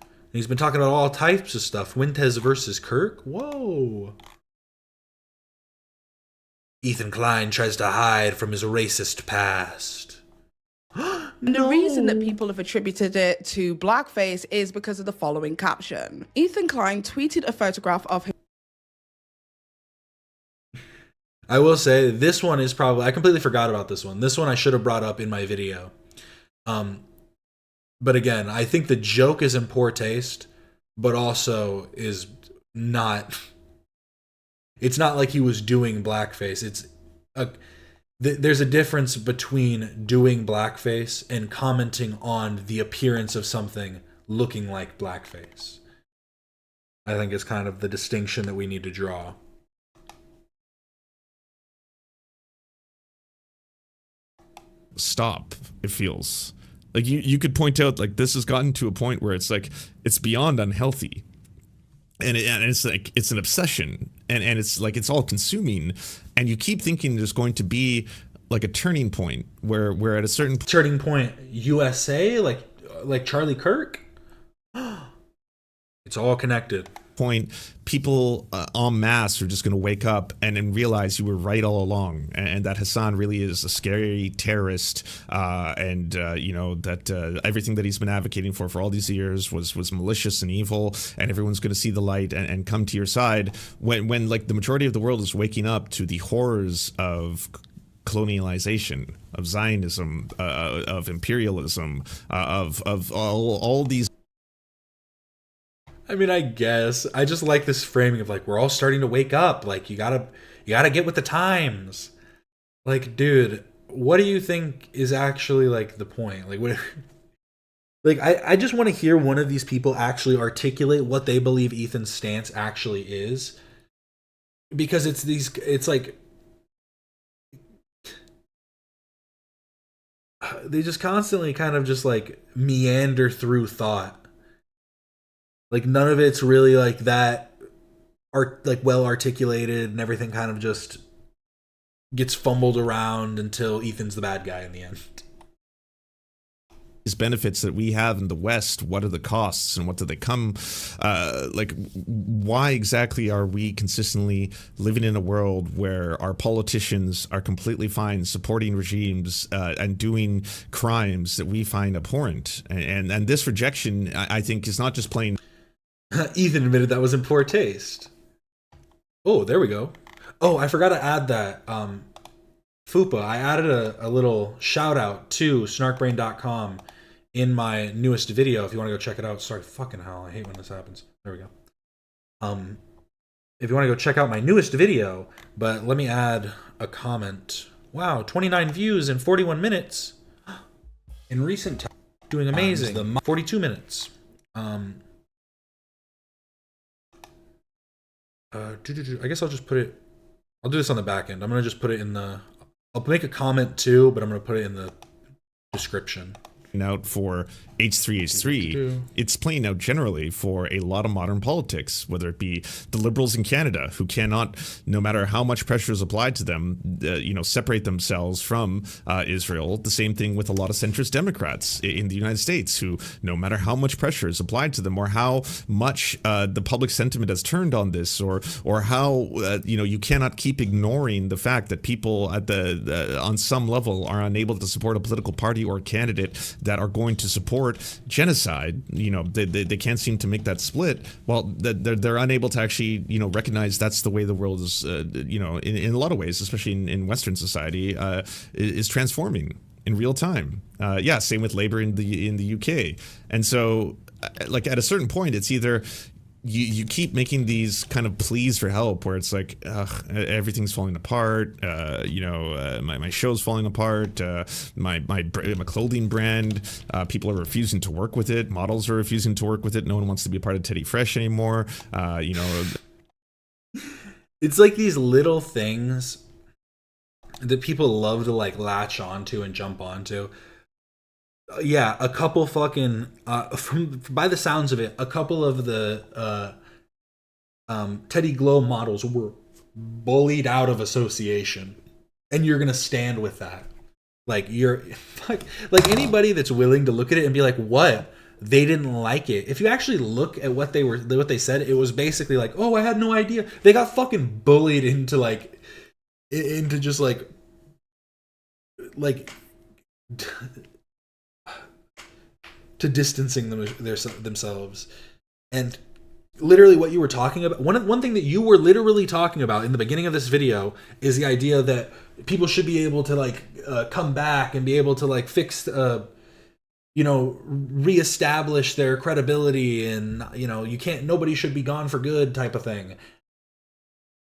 Speaker 1: And he's been talking about all types of stuff. Wintez versus Kirk. Whoa. Ethan Klein tries to hide from his racist past.
Speaker 9: The reason that people have attributed it to blackface is because of the following caption. Ethan Klein tweeted a photograph of him.
Speaker 1: I will say this one is probably, I completely forgot about this one. This one I should have brought up in my video. But again, I think the joke is in poor taste, but also is not, it's not like he was doing blackface. there's a difference between doing blackface and commenting on the appearance of something looking like blackface. I think is kind of the distinction that we need to draw.
Speaker 5: Stop, it feels. Like you could point out, like, this has gotten to a point where it's like, it's beyond unhealthy. And it's like, it's an obsession. And it's like, it's all consuming. And you keep thinking there's going to be like a turning point where at a certain
Speaker 1: turning point, USA, like Charlie Kirk. It's all connected.
Speaker 5: Point, people en masse are just going to wake up and then realize you were right all along, and that Hassan really is a scary terrorist, and you know, that everything that he's been advocating for all these years was malicious and evil, and everyone's going to see the light and come to your side when like the majority of the world is waking up to the horrors of colonialization, of Zionism, of imperialism, of all these.
Speaker 1: I mean, I guess I just like this framing of like, we're all starting to wake up. Like, you gotta get with the times. Like, dude, what do you think is actually like the point? Like, what? Like, I just want to hear one of these people actually articulate what they believe Ethan's stance actually is, because it's like they just constantly kind of just like meander through thought. Like, none of it's really like that like well articulated, and everything kind of just gets fumbled around until Ethan's the bad guy in the end.
Speaker 5: These benefits that we have in the West, what are the costs and what do they come? Like, why exactly are we consistently living in a world where our politicians are completely fine supporting regimes and doing crimes that we find abhorrent? And this rejection, I think, is not just plain.
Speaker 1: Ethan admitted that was in poor taste. Oh, there we go. Oh, I forgot to add that. Fupa, I added a little shout out to snarkbrain.com in my newest video. If you want to go check it out. Sorry, fucking hell, I hate when this happens. There we go. If you want to go check out my newest video, but let me add a comment. Wow, 29 views in 41 minutes. In recent time, doing amazing. 42 minutes. I guess I'll just put it. I'll do this on the back end. I'm gonna just put it in the. I'll make a comment too, but I'm gonna put it in the description.
Speaker 5: Out for H3H3, it's playing out generally for a lot of modern politics, whether it be the liberals in Canada, who cannot, no matter how much pressure is applied to them, separate themselves from Israel. The same thing with a lot of centrist Democrats in the United States, who, no matter how much pressure is applied to them, or how much the public sentiment has turned on this, or how you cannot keep ignoring the fact that people at on some level are unable to support a political party or candidate that are going to support genocide. They can't seem to make that split. Well, they're unable to actually recognize that's the way the world is in a lot of ways, especially in Western society, is transforming in real time. Same with labor in the UK. And so, like, at a certain point, it's either you keep making these kind of pleas for help, where it's like, everything's falling apart. My show's falling apart. My clothing brand, people are refusing to work with it. Models are refusing to work with it. No one wants to be a part of Teddy Fresh anymore.
Speaker 1: It's like these little things that people love to like latch onto and jump onto. Yeah, a couple fucking by the sounds of it, a couple of the Teddy Glow models were bullied out of association, and you're gonna stand with that. Like, you're like anybody that's willing to look at it and be like, what? They didn't like it. If you actually look at what they said, it was basically like, oh, I had no idea. They got fucking bullied into just like to distancing themselves. And literally what you were talking about, one thing that you were literally talking about in the beginning of this video is the idea that people should be able to come back and be able to fix reestablish their credibility, and nobody should be gone for good type of thing.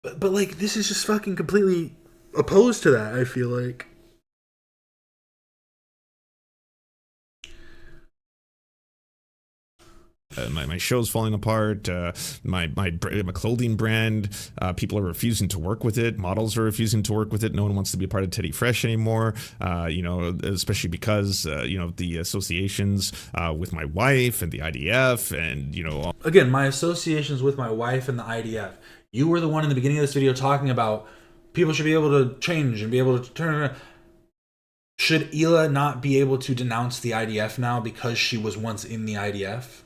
Speaker 1: But this is just fucking completely opposed to that, I feel like.
Speaker 5: My show's falling apart. My clothing brand, people are refusing to work with it. Models are refusing to work with it. No one wants to be a part of Teddy Fresh anymore. Especially because the associations with my wife and the IDF, and
Speaker 1: again, my associations with my wife and the IDF. You were the one in the beginning of this video talking about people should be able to change and be able to turn around. Should Hila not be able to denounce the IDF now because she was once in the IDF?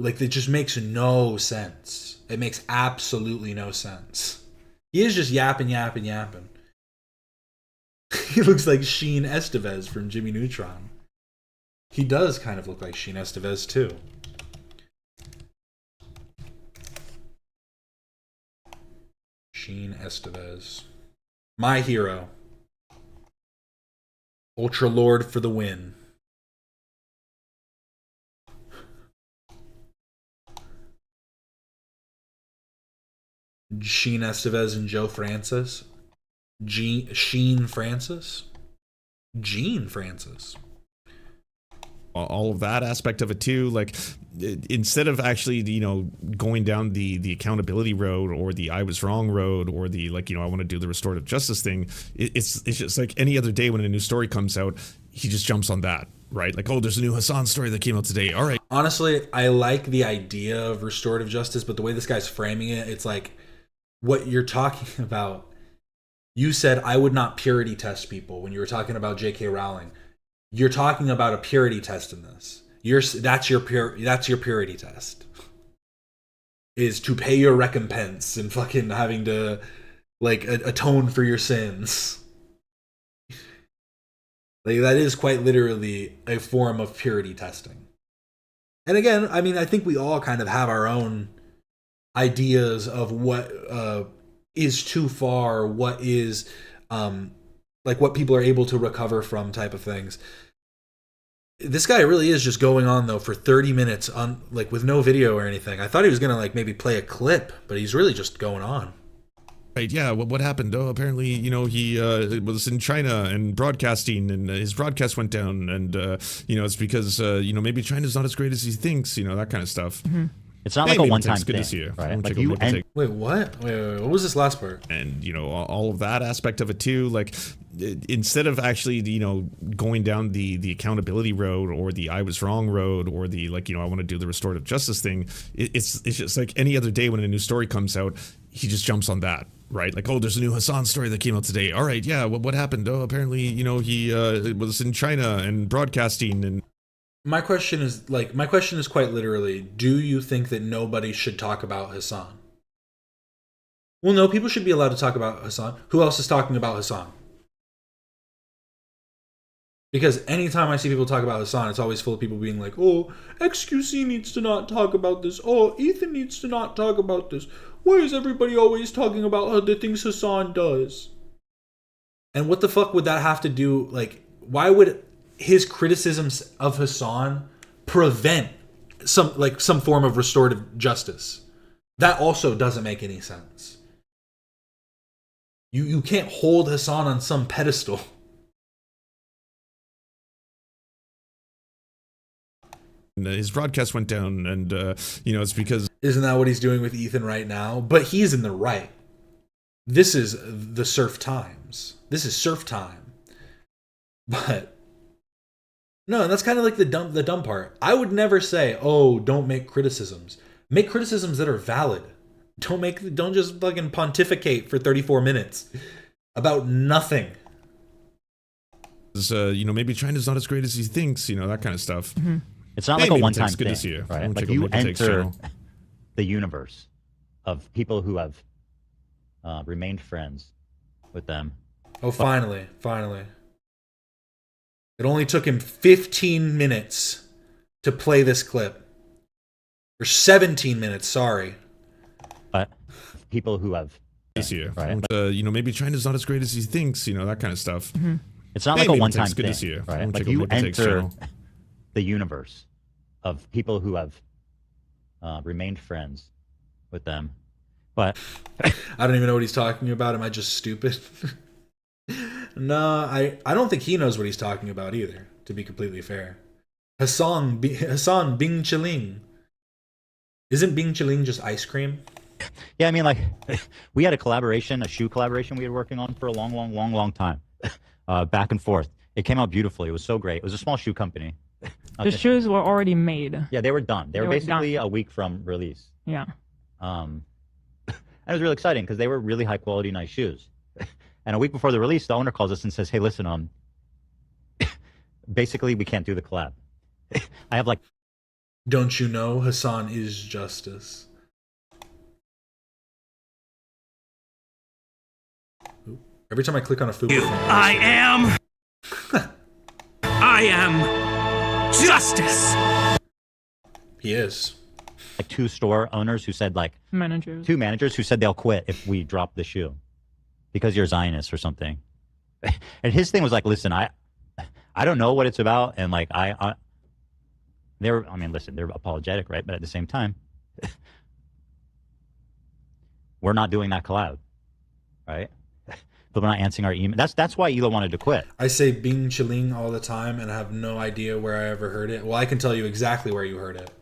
Speaker 1: Like, it just makes no sense. It makes absolutely no sense. He is just yapping. He looks like Sheen Estevez from Jimmy Neutron. He does kind of look like Sheen Estevez, too. Sheen Estevez. My hero. Ultra Lord for the win. Sheen Estevez and Joe Francis. Sheen Francis? Gene Francis.
Speaker 5: All of that aspect of it too. Like, instead of actually, going down the accountability road or the I was wrong road or the I want to do the restorative justice thing, it's just like any other day when a new story comes out, he just jumps on that, right? Like, oh, there's a new Hassan story that came out today. All right.
Speaker 1: Honestly, I like the idea of restorative justice, but the way this guy's framing it, it's like what you're talking about. You said I would not purity test people when you were talking about J.K. Rowling. You're talking about a purity test in this. That's your purity test. Is to pay your recompense and fucking having to atone for your sins. Like, that is quite literally a form of purity testing. And again, I mean, I think we all kind of have our own ideas of what is too far, what is what people are able to recover from type of things. This guy really is just going on though for 30 minutes on with no video or anything. I thought he was gonna maybe play a clip, but he's really just going on.
Speaker 5: Right, yeah, what happened? Oh, apparently, he was in China and broadcasting, and his broadcast went down, and it's because maybe China's not as great as he thinks, that kind of stuff.
Speaker 4: Mm-hmm. It's not like a one-time thing.
Speaker 5: Good to see you.
Speaker 4: Right?
Speaker 1: Wait, what? Wait, what was this last part?
Speaker 5: And, all of that aspect of it too. Like, instead of actually, going down the accountability road or the I was wrong road or the, I want to do the restorative justice thing, it's just like any other day when a new story comes out, he just jumps on that. Right, like, oh, there's a new Hassan story that came out today. All right, yeah, what happened? Oh, apparently, he was in China and broadcasting, and
Speaker 1: my question is quite literally, do you think that nobody should talk about Hassan? Well, no, people should be allowed to talk about Hassan. Who else is talking about Hassan? Because anytime I see people talk about Hassan, it's always full of people being like, oh, XQC needs to not talk about this. Oh, Ethan needs to not talk about this. Why is everybody always talking about the things Hassan does? And what the fuck would that have to do? Why would his criticisms of Hassan prevent some form of restorative justice? That also doesn't make any sense. You can't hold Hassan on some pedestal.
Speaker 5: his broadcast went down, and it's because
Speaker 1: isn't that what he's doing with Ethan right now? But he's in the right. This is the surf times. This is surf time. But no, and that's kind of like the dumb part. I would never say, "Oh, don't make criticisms. Make criticisms that are valid. Don't just fucking pontificate for 34 minutes about nothing."
Speaker 5: Maybe China's not as great as he thinks, that kind of stuff.
Speaker 4: Mm-hmm. It's not like a one-time
Speaker 5: good
Speaker 4: thing,
Speaker 5: to see you.
Speaker 4: right? Like, you enter the universe of people who have remained friends with them.
Speaker 1: Oh, finally. It only took him 15 minutes to play this clip. Or 17 minutes, sorry.
Speaker 4: But people who have...
Speaker 5: Right? Maybe China's not as great as he thinks, that kind of stuff.
Speaker 4: Mm-hmm. It's not like a one-time thing,
Speaker 5: good to see you.
Speaker 4: Right? Like, you enter the universe of people who have remained friends with them. But
Speaker 1: I don't even know what he's talking about. Am I just stupid? No, I don't think he knows what he's talking about either, to be completely fair. Hassan Bing Chiling. Isn't Bing Chiling just ice cream?
Speaker 4: yeah, I mean, like, we had a shoe collaboration we were working on for a long time, back and forth. It came out beautifully. It was so great. It was a small shoe company.
Speaker 6: The shoes were already made.
Speaker 4: Yeah, they were done. They were basically
Speaker 6: done.
Speaker 4: a week from release.
Speaker 6: Yeah.
Speaker 4: And it was really exciting because they were really high quality, nice shoes. And a week before the release, the owner calls us and says, "Hey, listen, basically we can't do the collab. I have like."
Speaker 1: Don't you know Hassan is justice? Ooh. Every time I click on a food,
Speaker 3: I am justice.
Speaker 1: He is.
Speaker 4: Like two store owners who said like two managers who said they'll quit if we drop the shoe because you're Zionist or something. And his thing was like, listen, I don't know what it's about, and like they're apologetic, right? But at the same time, we're not doing that collab, right? But we're not answering our email. That's why Elo wanted to quit.
Speaker 1: I say Bing Chiling all the time, and I have no idea where I ever heard it. Well, I can tell you exactly where you heard it.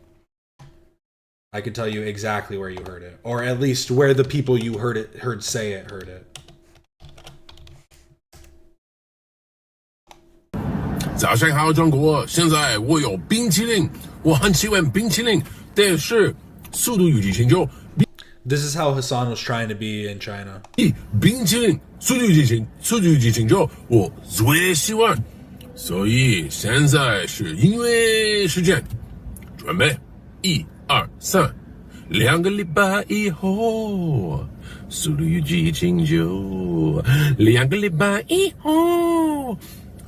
Speaker 1: I can tell you exactly where you heard it, or at least where the people you heard say it heard it.
Speaker 3: 早上好，中国！现在我有冰淇淋，我很喜欢冰淇淋，但是速度与激情就
Speaker 1: This is how Hassan was trying to be in China.
Speaker 3: 冰淇淋，速度与激情就我最喜欢，所以现在是音乐时间，准备1、2、3，2个礼拜以后，速度与激情就2个礼拜以后。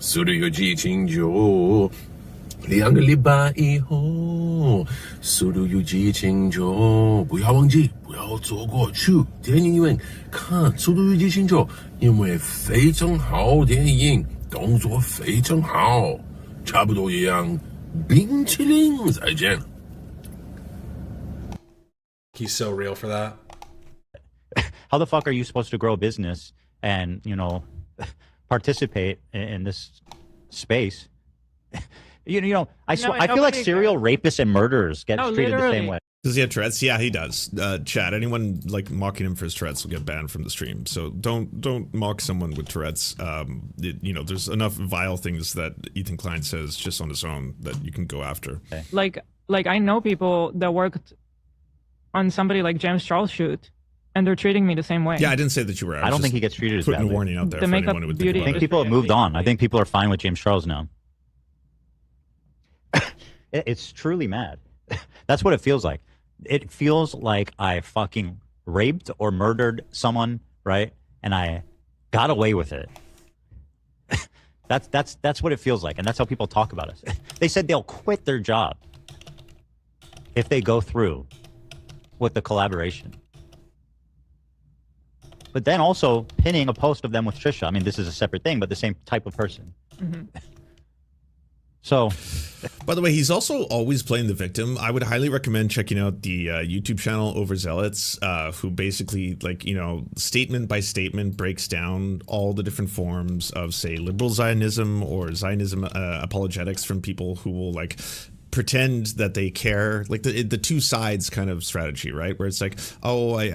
Speaker 3: 速度与激情就2个礼拜以后，速度与激情就不要忘记，不要错过去电影院看速度与激情就，因为非常好电影，动作非常好，差不多一样。冰淇淋，再见。
Speaker 1: He's so real for that.
Speaker 4: How the fuck are you supposed to grow a business and, you know, participate in this space? you know, I feel like serial rapists and murderers get treated the same way.
Speaker 5: Does he have Tourette's? Yeah, he does. Chad, anyone like mocking him for his Tourette's will get banned from the stream. So don't mock someone with Tourette's. You know, there's enough vile things that Ethan Klein says just on his own that you can go after.
Speaker 4: Okay.
Speaker 6: Like I know people that worked on somebody like James Charles' shoot, and they're treating me the same way.
Speaker 5: Yeah, I didn't say that you were.
Speaker 4: I don't think he gets treated as
Speaker 5: putting
Speaker 4: badly.
Speaker 5: a warning out there
Speaker 6: The
Speaker 5: for
Speaker 6: makeup
Speaker 5: anyone who would
Speaker 6: beauty-
Speaker 5: think
Speaker 4: I
Speaker 5: about
Speaker 4: think
Speaker 5: it.
Speaker 4: people have moved on. I think people are fine with James Charles now. It's truly mad. That's what it feels like. It feels like I fucking raped or murdered someone, right? And I got away with it. That's what it feels like, and that's how people talk about us. They said they'll quit their job if they go through with the collaboration. But then also pinning a post of them with Trisha. I mean, this is a separate thing, but the same type of person.
Speaker 6: Mm-hmm.
Speaker 4: So,
Speaker 5: by the way, he's also always playing the victim. I would highly recommend checking out the YouTube channel Overzealots, who basically, like, you know, statement by statement breaks down all the different forms of, say, liberal Zionism or Zionism apologetics from people who will, like, pretend that they care, like the two sides kind of strategy, right? Where it's like, oh, I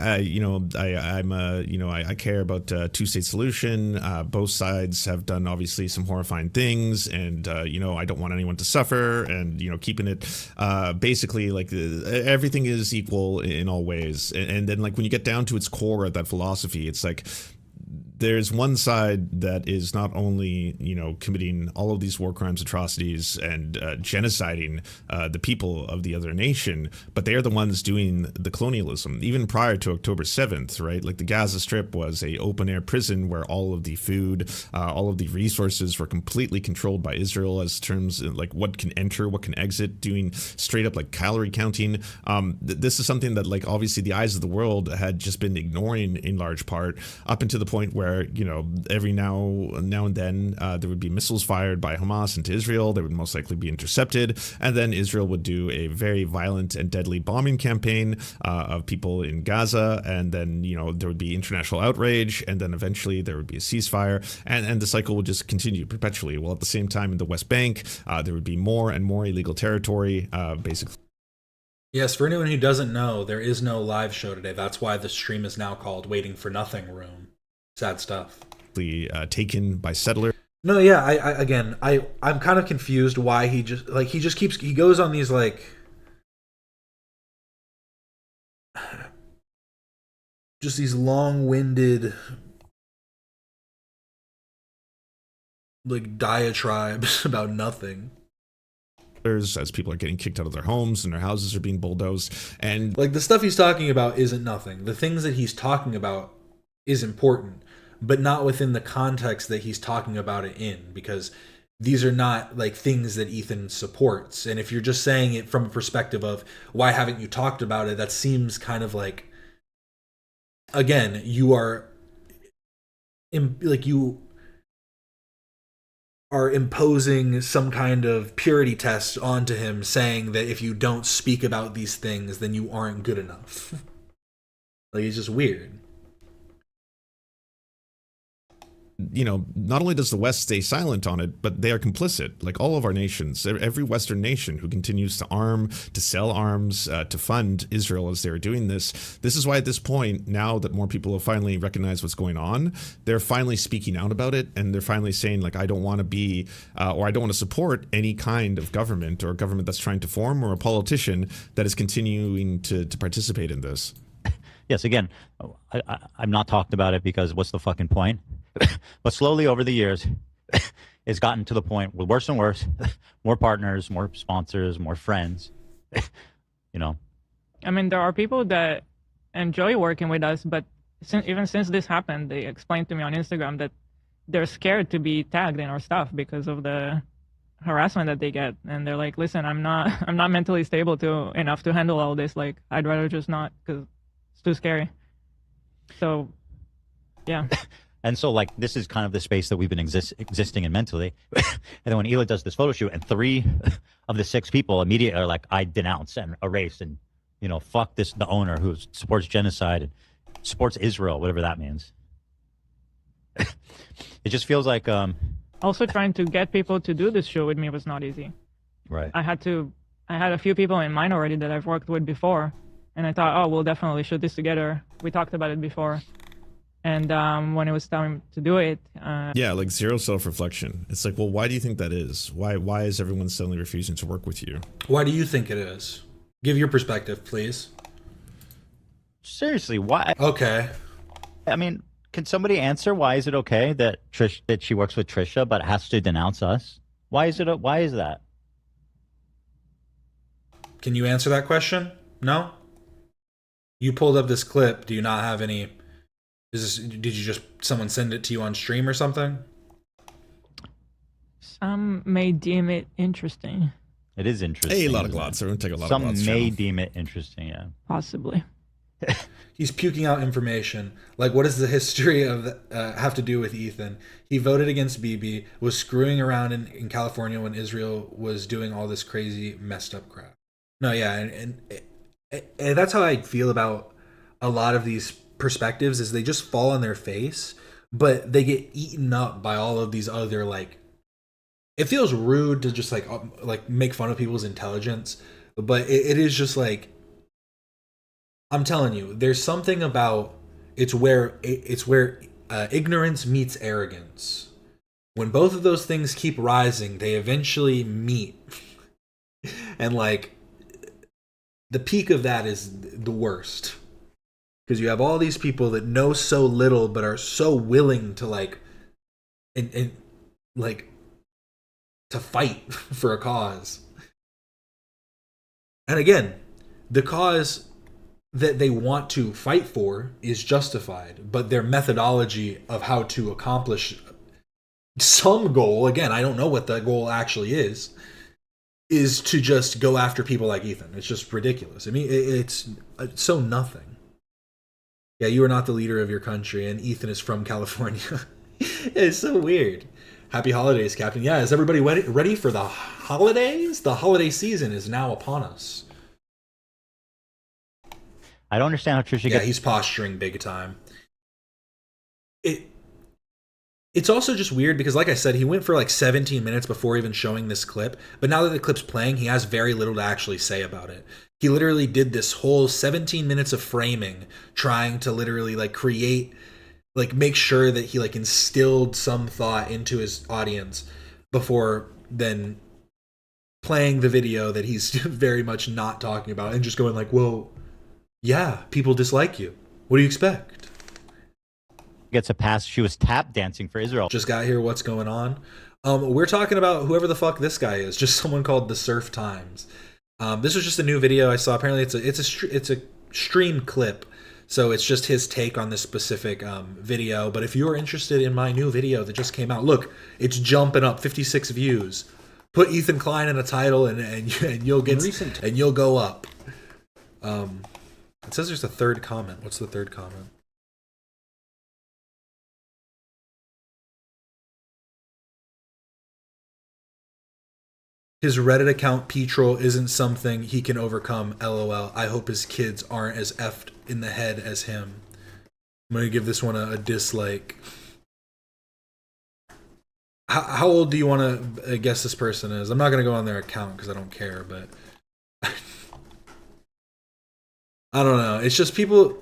Speaker 5: care about two-state solution. Both sides have done obviously some horrifying things, and you know, I don't want anyone to suffer, and you know, keeping it basically like everything is equal in all ways. And then like when you get down to its core of that philosophy, it's like, there's one side that is not only, you know, committing all of these war crimes, atrocities, and genociding the people of the other nation, but they are the ones doing the colonialism, even prior to October 7th, right? Like the Gaza Strip was a open-air prison where all of the food, all of the resources were completely controlled by Israel as terms of, like, what can enter, what can exit, doing straight up like calorie counting. This is something that, like, obviously the eyes of the world had just been ignoring in large part up until the point where where, you know, every now and then there would be missiles fired by Hamas into Israel. They would most likely be intercepted, and then Israel would do a very violent and deadly bombing campaign of people in Gaza, and then, you know, there would be international outrage, and then eventually there would be a ceasefire, and the cycle would just continue perpetually. Well, at the same time in the West Bank, there would be more and more illegal territory, basically.
Speaker 1: Yes, for anyone who doesn't know, there is no live show today. That's why the stream is now called Waiting for Nothing Room. Sad stuff.
Speaker 5: Taken by settlers.
Speaker 1: No, yeah, I'm kind of confused why he goes on these like just these long-winded like diatribes about nothing.
Speaker 5: As people are getting kicked out of their homes and their houses are being bulldozed, and
Speaker 1: like the stuff he's talking about isn't nothing. The things that he's talking about is important, but not within the context that he's talking about it in, because these are not like things that Ethan supports. And if you're just saying it from a perspective of why haven't you talked about it, that seems kind of like, again, you are imposing some kind of purity test onto him, saying that if you don't speak about these things, then you aren't good enough. Like, it's just weird.
Speaker 5: You know, not only does the West stay silent on it, but they are complicit. Like all of our nations, every Western nation who continues to arm, to sell arms, to fund Israel as they're doing this. This is why at this point, now that more people have finally recognized what's going on, they're finally speaking out about it. And they're finally saying, like, I don't want to be, or I don't want to support any kind of government or a government that's trying to form, or a politician that is continuing to participate in this.
Speaker 4: Yes, again, I'm not talking about it because what's the fucking point? But slowly over the years, it's gotten to the point where worse and worse, more partners, more sponsors, more friends, you know.
Speaker 6: I mean, there are people that enjoy working with us, but even since this happened, they explained to me on Instagram that they're scared to be tagged in our stuff because of the harassment that they get. And they're like, listen, I'm not mentally stable enough to handle all this. Like, I'd rather just not, because it's too scary. So, yeah.
Speaker 4: And so, like, this is kind of the space that we've been existing in mentally. And then when Hila does this photo shoot, and 3 of the 6 people immediately are like, I denounce and erase and, you know, fuck this, the owner who supports genocide and supports Israel, whatever that means. It just feels like...
Speaker 6: Also, trying to get people to do this show with me was not easy.
Speaker 4: Right.
Speaker 6: I had a few people in mind already that I've worked with before. And I thought, oh, we'll definitely shoot this together. We talked about it before. And when it was time to do it...
Speaker 5: yeah, like zero self-reflection. It's like, well, why do you think that is? Why is everyone suddenly refusing to work with you?
Speaker 1: Why do you think it is? Give your perspective, please.
Speaker 4: Seriously, why?
Speaker 1: Okay.
Speaker 4: I mean, can somebody answer why is it okay that she works with Trisha but has to denounce us? Why is that?
Speaker 1: Can you answer that question? No? You pulled up this clip. Do you not have any... did you just someone send it to you on stream or something?
Speaker 6: Some may deem it interesting.
Speaker 4: It is interesting.
Speaker 5: Hey, a lot of glots. Everyone take a lot of glots.
Speaker 4: Some may deem it interesting, yeah.
Speaker 6: Possibly.
Speaker 1: He's puking out information. Like, what does the history of have to do with Ethan? He voted against Bibi, was screwing around in California when Israel was doing all this crazy, messed up crap. No, yeah, and that's how I feel about a lot of these perspectives, is they just fall on their face, but they get eaten up by all of these other, like, it feels rude to just like make fun of people's intelligence, but it is just like, I'm telling you, there's something about it's where ignorance meets arrogance. When both of those things keep rising, they eventually meet. And like the peak of that is the worst. Because you have all these people that know so little but are so willing to like and like to fight for a cause. And again, the cause that they want to fight for is justified, but their methodology of how to accomplish some goal, again, I don't know what that goal actually is to just go after people like Ethan. It's just ridiculous. I mean, it's so nothing. Yeah, you are not the leader of your country, and Ethan is from California. It's so weird. Happy holidays, Captain. Yeah, is everybody ready for the holidays? The holiday season is now upon us.
Speaker 4: I don't understand how Trisha
Speaker 1: Yeah,
Speaker 4: gets.
Speaker 1: he's posturing big time. It's also just weird because, like I said, he went for like 17 minutes before even showing this clip. But now that the clip's playing, he has very little to actually say about it. He literally did this whole 17 minutes of framing, trying to literally like create, like make sure that he like instilled some thought into his audience before then playing the video that he's very much not talking about and just going like, well, yeah, people dislike you. What do you expect?
Speaker 4: Gets a pass. She was tap dancing for Israel.
Speaker 1: Just got here. What's going on? We're talking about whoever the fuck this guy is. Just someone called the Surf Times. This was just a new video I saw. Apparently, it's a stream clip, so it's just his take on this specific video. But if you're interested in my new video that just came out, look, it's jumping up 56 views. Put Ethan Klein in a title, and you'll get and you'll go up. It says there's a third comment. What's the third comment? His Reddit account, Petrol, isn't something he can overcome. LOL. I hope his kids aren't as effed in the head as him. I'm going to give this one a dislike. How old do you want to guess this person is? I'm not going to go on their account because I don't care, but... I don't know. It's just people...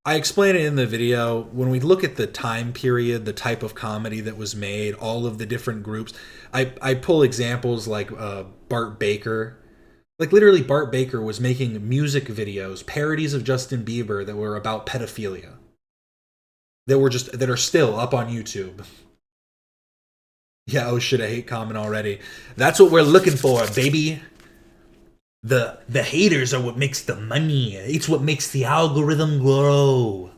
Speaker 1: I explain it in the video. When we look at the time period, the type of comedy that was made, all of the different groups, I pull examples like Bart Baker. Like literally Bart Baker was making music videos, parodies of Justin Bieber that were about pedophilia. That are still up on YouTube. Yeah, oh shit, I hate comment already. That's what we're looking for, baby. The haters are what makes the money. It's what makes the algorithm grow.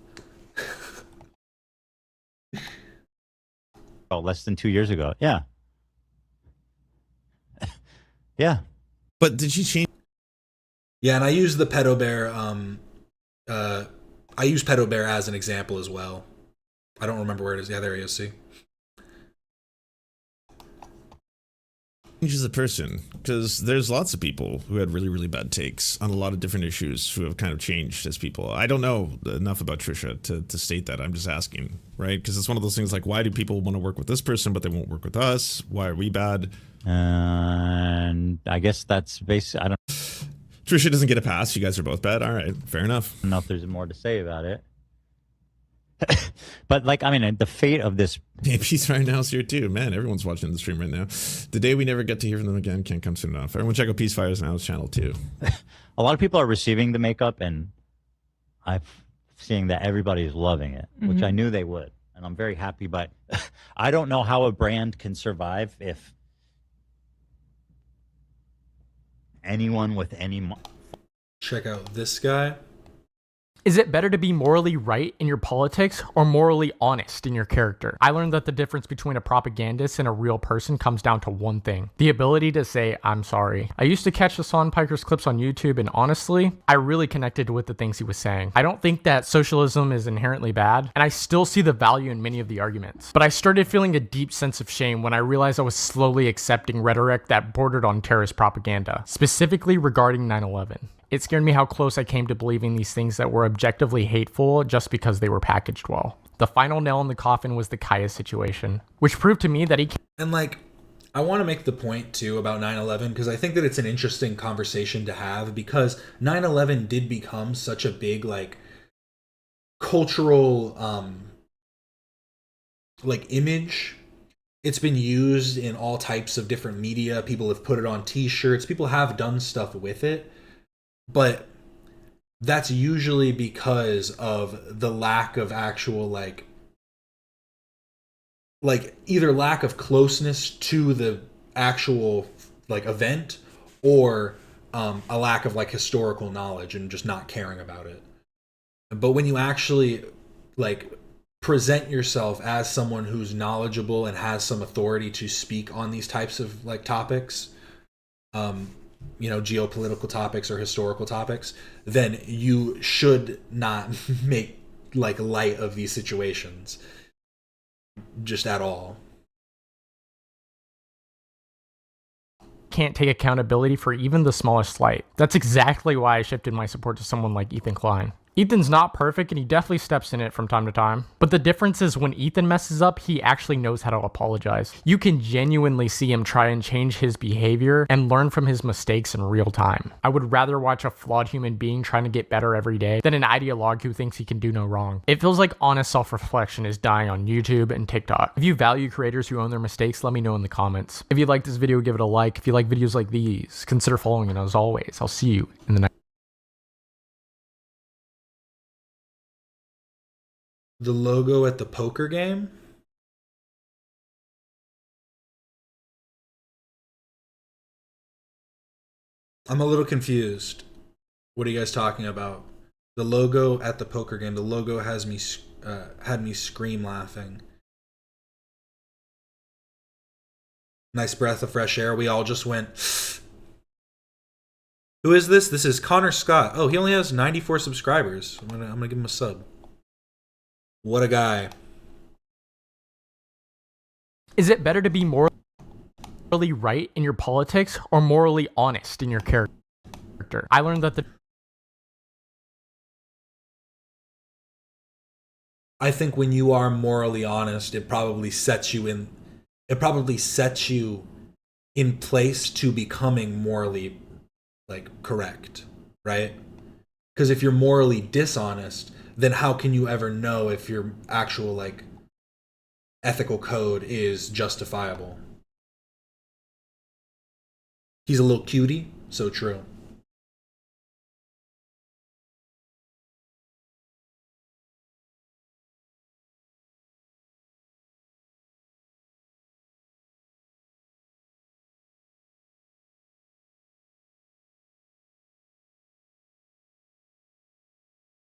Speaker 4: Oh, less than 2 years ago. Yeah. Yeah.
Speaker 5: But did she change?
Speaker 1: Yeah, and I use the pedo bear. I use pedo bear as an example as well. I don't remember where it is. Yeah, there he is. See.
Speaker 5: Changes a person, because there's lots of people who had really, really bad takes on a lot of different issues who have kind of changed as people. I don't know enough about Trisha to state that. I'm just asking, right? Because it's one of those things like, why do people want to work with this person but they won't work with us? Why are we bad?
Speaker 4: And I guess that's basically, I don't
Speaker 5: Trisha doesn't get a pass. You guys are both bad. All right, fair enough.
Speaker 4: know if there's more to say about it. But like, I mean, the fate of this.
Speaker 5: Peace right now is here too. Man, everyone's watching the stream right now. The day we never get to hear from them again can't come soon enough. Everyone check out Peace Fires Now's channel too.
Speaker 4: A lot of people are receiving the makeup, and I'm seeing that everybody is loving it, which I knew they would, and I'm very happy. But I don't know how a brand can survive if anyone with any.
Speaker 1: Check out this guy.
Speaker 10: Is it better to be morally right in your politics or morally honest in your character? I learned that the difference between a propagandist and a real person comes down to one thing: the ability to say, I'm sorry. I used to catch Hassan Piker's clips on YouTube, and honestly, I really connected with the things he was saying. I don't think that socialism is inherently bad, and I still see the value in many of the arguments. But I started feeling a deep sense of shame when I realized I was slowly accepting rhetoric that bordered on terrorist propaganda, specifically regarding 9/11. It scared me how close I came to believing these things that were objectively hateful just because they were packaged well. The final nail in the coffin was the Kaya situation, which proved to me that he...
Speaker 1: And like, I want to make the point too about 9/11 because I think that it's an interesting conversation to have, because 9/11 did become such a big like cultural like image. It's been used in all types of different media. People have put it on t-shirts. People have done stuff with it. But that's usually because of the lack of actual like either lack of closeness to the actual like event, or a lack of like historical knowledge and just not caring about it. But when you actually like present yourself as someone who's knowledgeable and has some authority to speak on these types of like topics, you know, geopolitical topics or historical topics, then you should not make like light of these situations just at all.
Speaker 10: Can't take accountability for even the smallest slight. That's exactly why I shifted my support to someone like Ethan Klein. Ethan's not perfect and he definitely steps in it from time to time. But the difference is when Ethan messes up, he actually knows how to apologize. You can genuinely see him try and change his behavior and learn from his mistakes in real time. I would rather watch a flawed human being trying to get better every day than an ideologue who thinks he can do no wrong. It feels like honest self-reflection is dying on YouTube and TikTok. If you value creators who own their mistakes, let me know in the comments. If you like this video, give it a like. If you like videos like these, consider following, and as always, I'll see you in the next.
Speaker 1: The logo at the poker game? I'm a little confused. What are you guys talking about? The logo at the poker game. The logo has me had me scream laughing. Nice breath of fresh air. We all just went. Who is this? This is Connor Scott. Oh, he only has 94 subscribers. I'm gonna give him a sub. What a guy.
Speaker 10: Is it better to be morally right in your politics or morally honest in your character? I learned that
Speaker 1: I think when you are morally honest, it probably sets you in place to becoming morally like correct, right? Because if you're morally dishonest, then how can you ever know if your actual like ethical code is justifiable? He's a little cutie, so true.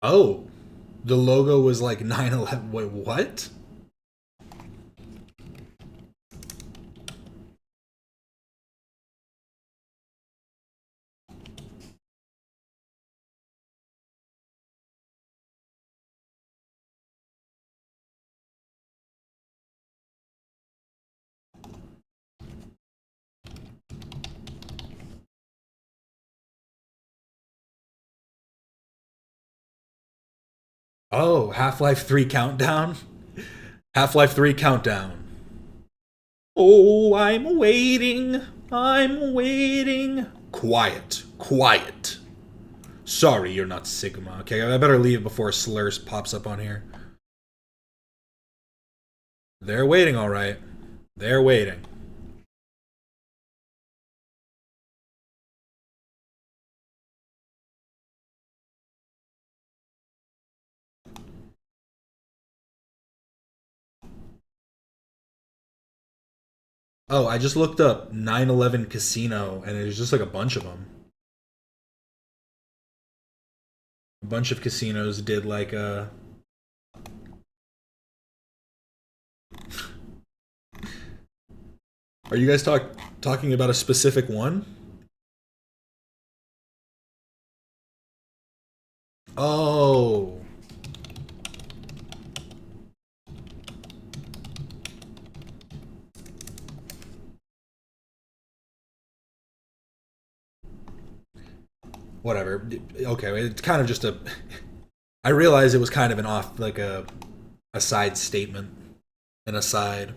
Speaker 1: Oh, the logo was like 9/11. Wait, what? Oh, Half-Life 3 countdown? Half-Life 3 countdown. Oh, I'm waiting. I'm waiting. Quiet. Quiet. Sorry, you're not Sigma. Okay, I better leave before Slurs pops up on here. They're waiting, all right. They're waiting. Oh, I just looked up 9/11 casino, and there's just like a bunch of them. A bunch of casinos did like a... Are you guys talking about a specific one? Oh. Whatever. Okay, it's kind of just a... I realized it was kind of an off, like a side statement. An aside.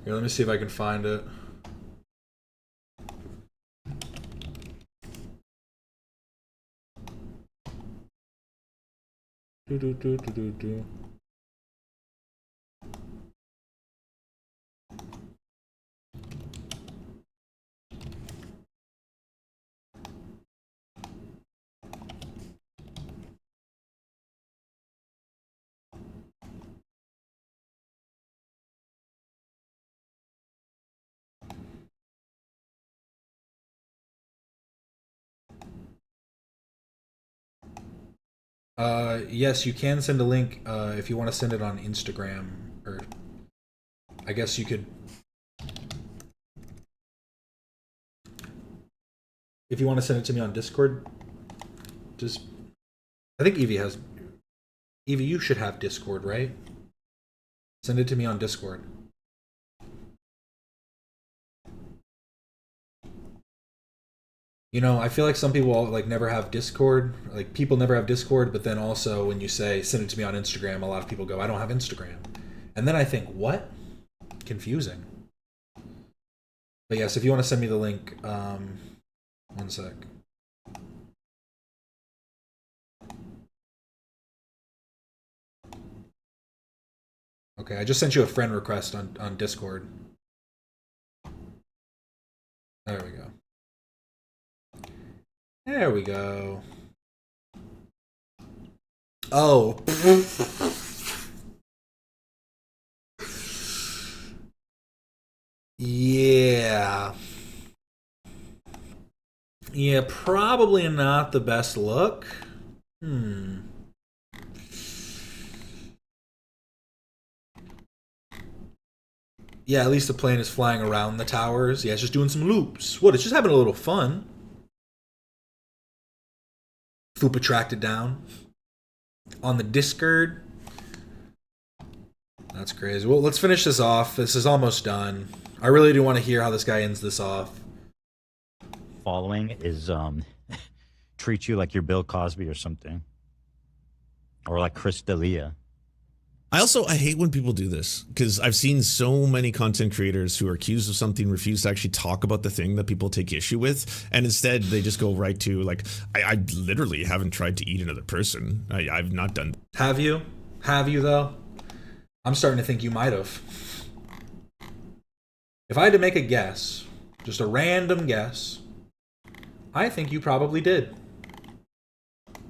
Speaker 1: Here, let me see if I can find it. Do. Yes, you can send a link if you want to send it on Instagram, or I guess you could. If you want to send it to me on Discord, just I think Evie has. Evie, you should have Discord, right? Send it to me on Discord. You know, I feel like some people like never have Discord. Like people never have Discord, but then also when you say send it to me on Instagram, a lot of people go, I don't have Instagram. And then I think, what? Confusing. But yes, if you want to send me the link, one sec. Okay, I just sent you a friend request on Discord. There we go. There we go. Oh. Yeah. Yeah, probably not the best look. Yeah, at least the plane is flying around the towers. Yeah, it's just doing some loops. What, it's just having a little fun. Foop attracted down. On the Discord. That's crazy. Well, let's finish this off. This is almost done. I really do want to hear how this guy ends this off.
Speaker 4: Following is treat you like you're Bill Cosby or something. Or like Chris D'Elia.
Speaker 5: I hate when people do this, because I've seen so many content creators who are accused of something, refuse to actually talk about the thing that people take issue with, and instead they just go right to, like, I literally haven't tried to eat another person. I've not done.
Speaker 1: Have you? Have you, though? I'm starting to think you might have. If I had to make a guess, just a random guess, I think you probably did.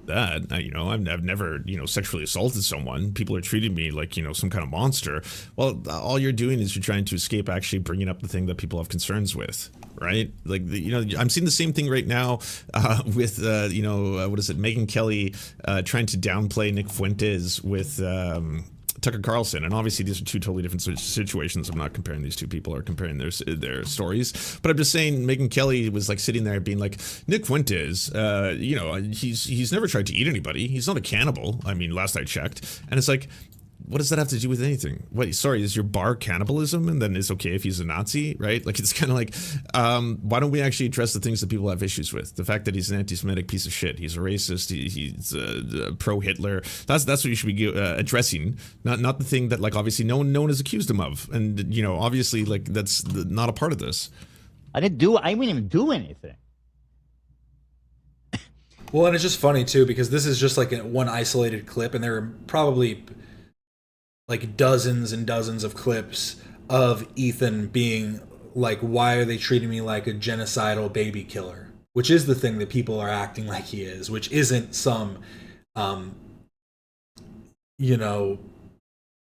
Speaker 5: That, I've never, sexually assaulted someone. People are treating me like, some kind of monster. Well, all you're doing is you're trying to escape actually bringing up the thing that people have concerns with, right? Like, I'm seeing the same thing right now with, what is it, Megyn Kelly trying to downplay Nick Fuentes with Tucker Carlson, and obviously these are two totally different situations. I'm not comparing these two people or comparing their stories, but I'm just saying Megyn Kelly was like sitting there being like, Nick Fuentes, he's never tried to eat anybody. He's not a cannibal. I mean, last I checked. And it's like, what does that have to do with anything? What? Sorry, is your bar cannibalism, and then it's okay if he's a Nazi, right? Like, it's kind of like, why don't we actually address the things that people have issues with? The fact that he's an anti-Semitic piece of shit, he's a racist, he's pro-Hitler. That's what you should be addressing, not the thing that, like, obviously no one has accused him of, and obviously, like, that's not a part of this.
Speaker 4: I didn't even do anything.
Speaker 1: Well, and it's just funny too, because this is just like one isolated clip, and there are probably like dozens and dozens of clips of Ethan being like, why are they treating me like a genocidal baby killer? Which is the thing that people are acting like he is, which isn't some,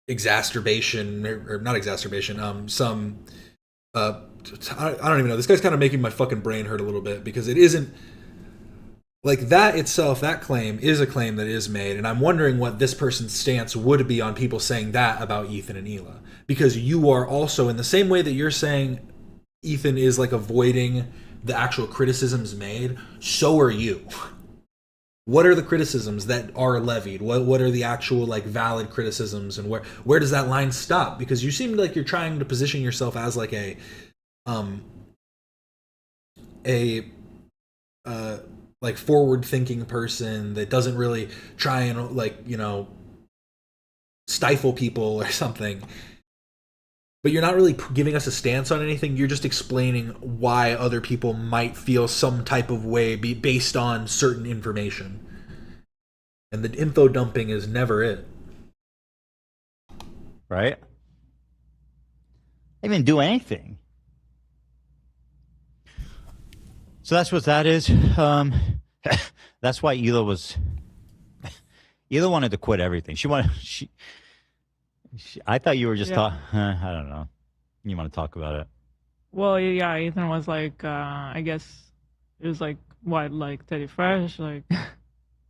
Speaker 1: exacerbation, or not exacerbation, some, I don't even know. This guy's kind of making my fucking brain hurt a little bit, because it isn't, like, that itself, that claim is a claim that is made, and I'm wondering what this person's stance would be on people saying that about Ethan and Hila. Because you are also, in the same way that you're saying Ethan is, like, avoiding the actual criticisms made, so are you. What are the criticisms that are levied? What are the actual, like, valid criticisms, and where does that line stop? Because you seem like you're trying to position yourself as, like, like, forward-thinking person that doesn't really try and, like, stifle people or something. But you're not really giving us a stance on anything. You're just explaining why other people might feel some type of way based on certain information. And the info dumping is never it.
Speaker 4: Right? I didn't do anything. So that's what that is. That's why Hila wanted to quit everything. I thought you were just talking. I don't know. You want to talk about it?
Speaker 6: Well, yeah, Ethan was like, I guess it was like, what, like Teddy Fresh, like,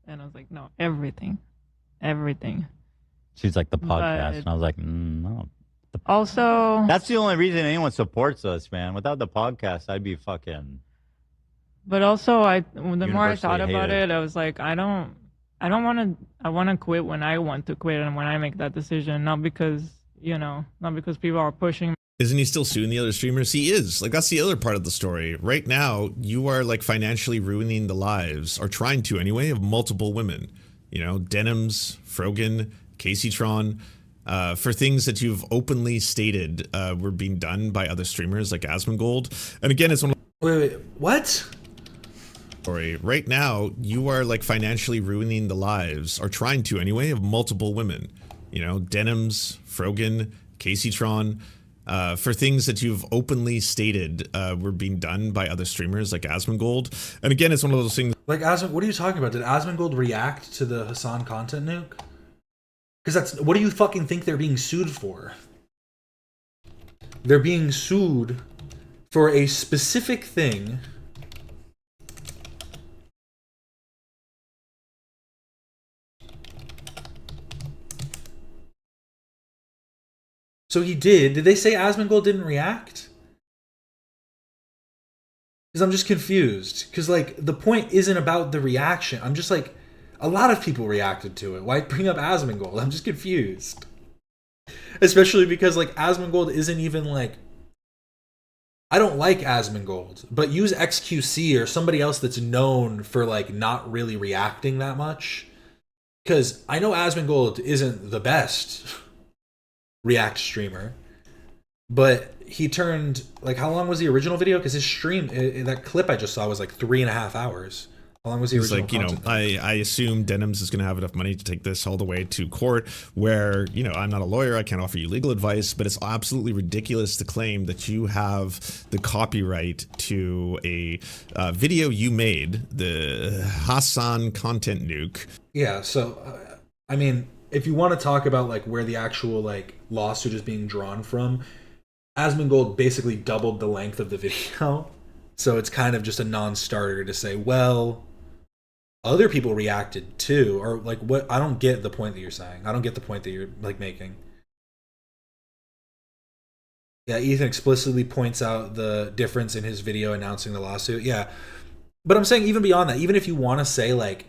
Speaker 6: And I was like, no, everything.
Speaker 4: She's like, the podcast.
Speaker 6: But-
Speaker 4: And I was like, no.
Speaker 6: Also,
Speaker 4: That's the only reason anyone supports us, man. Without the podcast, I'd be fucking...
Speaker 6: but also, the more I thought
Speaker 4: Universally
Speaker 6: about
Speaker 4: hated.
Speaker 6: it, I was like, I want to quit when I want to quit and when I make that decision, not because people are pushing.
Speaker 5: Isn't he still suing the other streamers? He is. Like, that's the other part of the story. Right now, you are like financially ruining the lives, or trying to anyway, of multiple women. You know, Denims, Frogan, Caseytron, for things that you've openly stated were being done by other streamers like Asmongold. And again, it's one of
Speaker 1: Wait, what?
Speaker 5: story. Right now, you are like financially ruining the lives, or trying to anyway, of multiple women. You know, Denims, Frogan, Caseytron, for things that you've openly stated were being done by other streamers like Asmongold. And again, it's one of those things.
Speaker 1: Like, what are you talking about? Did Asmongold react to the Hassan content nuke? Because what do you fucking think they're being sued for? They're being sued for a specific thing. So he did. Did they say Asmongold didn't react? Because I'm just confused. Because, like, the point isn't about the reaction. I'm just like, a lot of people reacted to it. Why bring up Asmongold? I'm just confused. Especially because, like, Asmongold isn't even, like... I don't like Asmongold, but use XQC or somebody else that's known for, like, not really reacting that much. Because I know Asmongold isn't the best React streamer, but he turned, like, how long was the original video? Because his stream, that clip I just saw was like 3.5 hours. How long was the
Speaker 5: It's
Speaker 1: original?
Speaker 5: like, you know, I assume Denims is going to have enough money to take this all the way to court, where, you know, I'm not a lawyer, I can't offer you legal advice, but it's absolutely ridiculous to claim that you have the copyright to a video you made, the Hassan content nuke.
Speaker 1: Yeah, so, I mean, if you want to talk about, like, where the actual, like, lawsuit is being drawn from, Asmongold basically doubled the length of the video. So it's kind of just a non-starter to say, well, other people reacted too. Or, like, what? I don't get the point that you're saying. I don't get the point that you're, like, making. Yeah, Ethan explicitly points out the difference in his video announcing the lawsuit. Yeah. But I'm saying even beyond that, even if you want to say, like,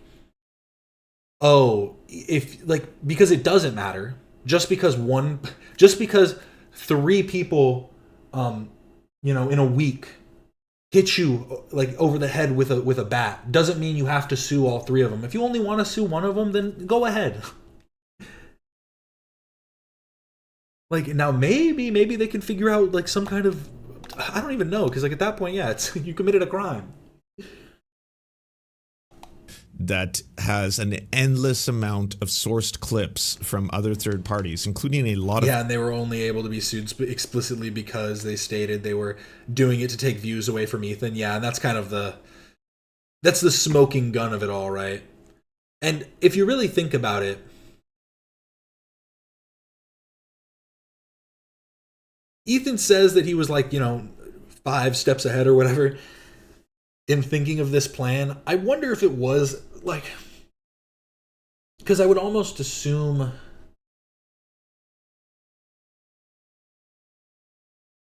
Speaker 1: oh, if, like, because it doesn't matter, just because 3 people, you know, in a week hit you, like, over the head with a bat, doesn't mean you have to sue all 3 of them. If you only want to sue one of them, then go ahead. Like, now maybe they can figure out, like, some kind of, I don't even know, because, like, at that point, yeah, it's you committed a crime.
Speaker 5: That has an endless amount of sourced clips from other third parties, including a lot of...
Speaker 1: Yeah, and they were only able to be sued explicitly because they stated they were doing it to take views away from Ethan. Yeah, and that's kind of that's the smoking gun of it all, right? And if you really think about it, Ethan says that he was, like, you know, 5 steps ahead or whatever in thinking of this plan. I wonder if it was, like, because I would almost assume,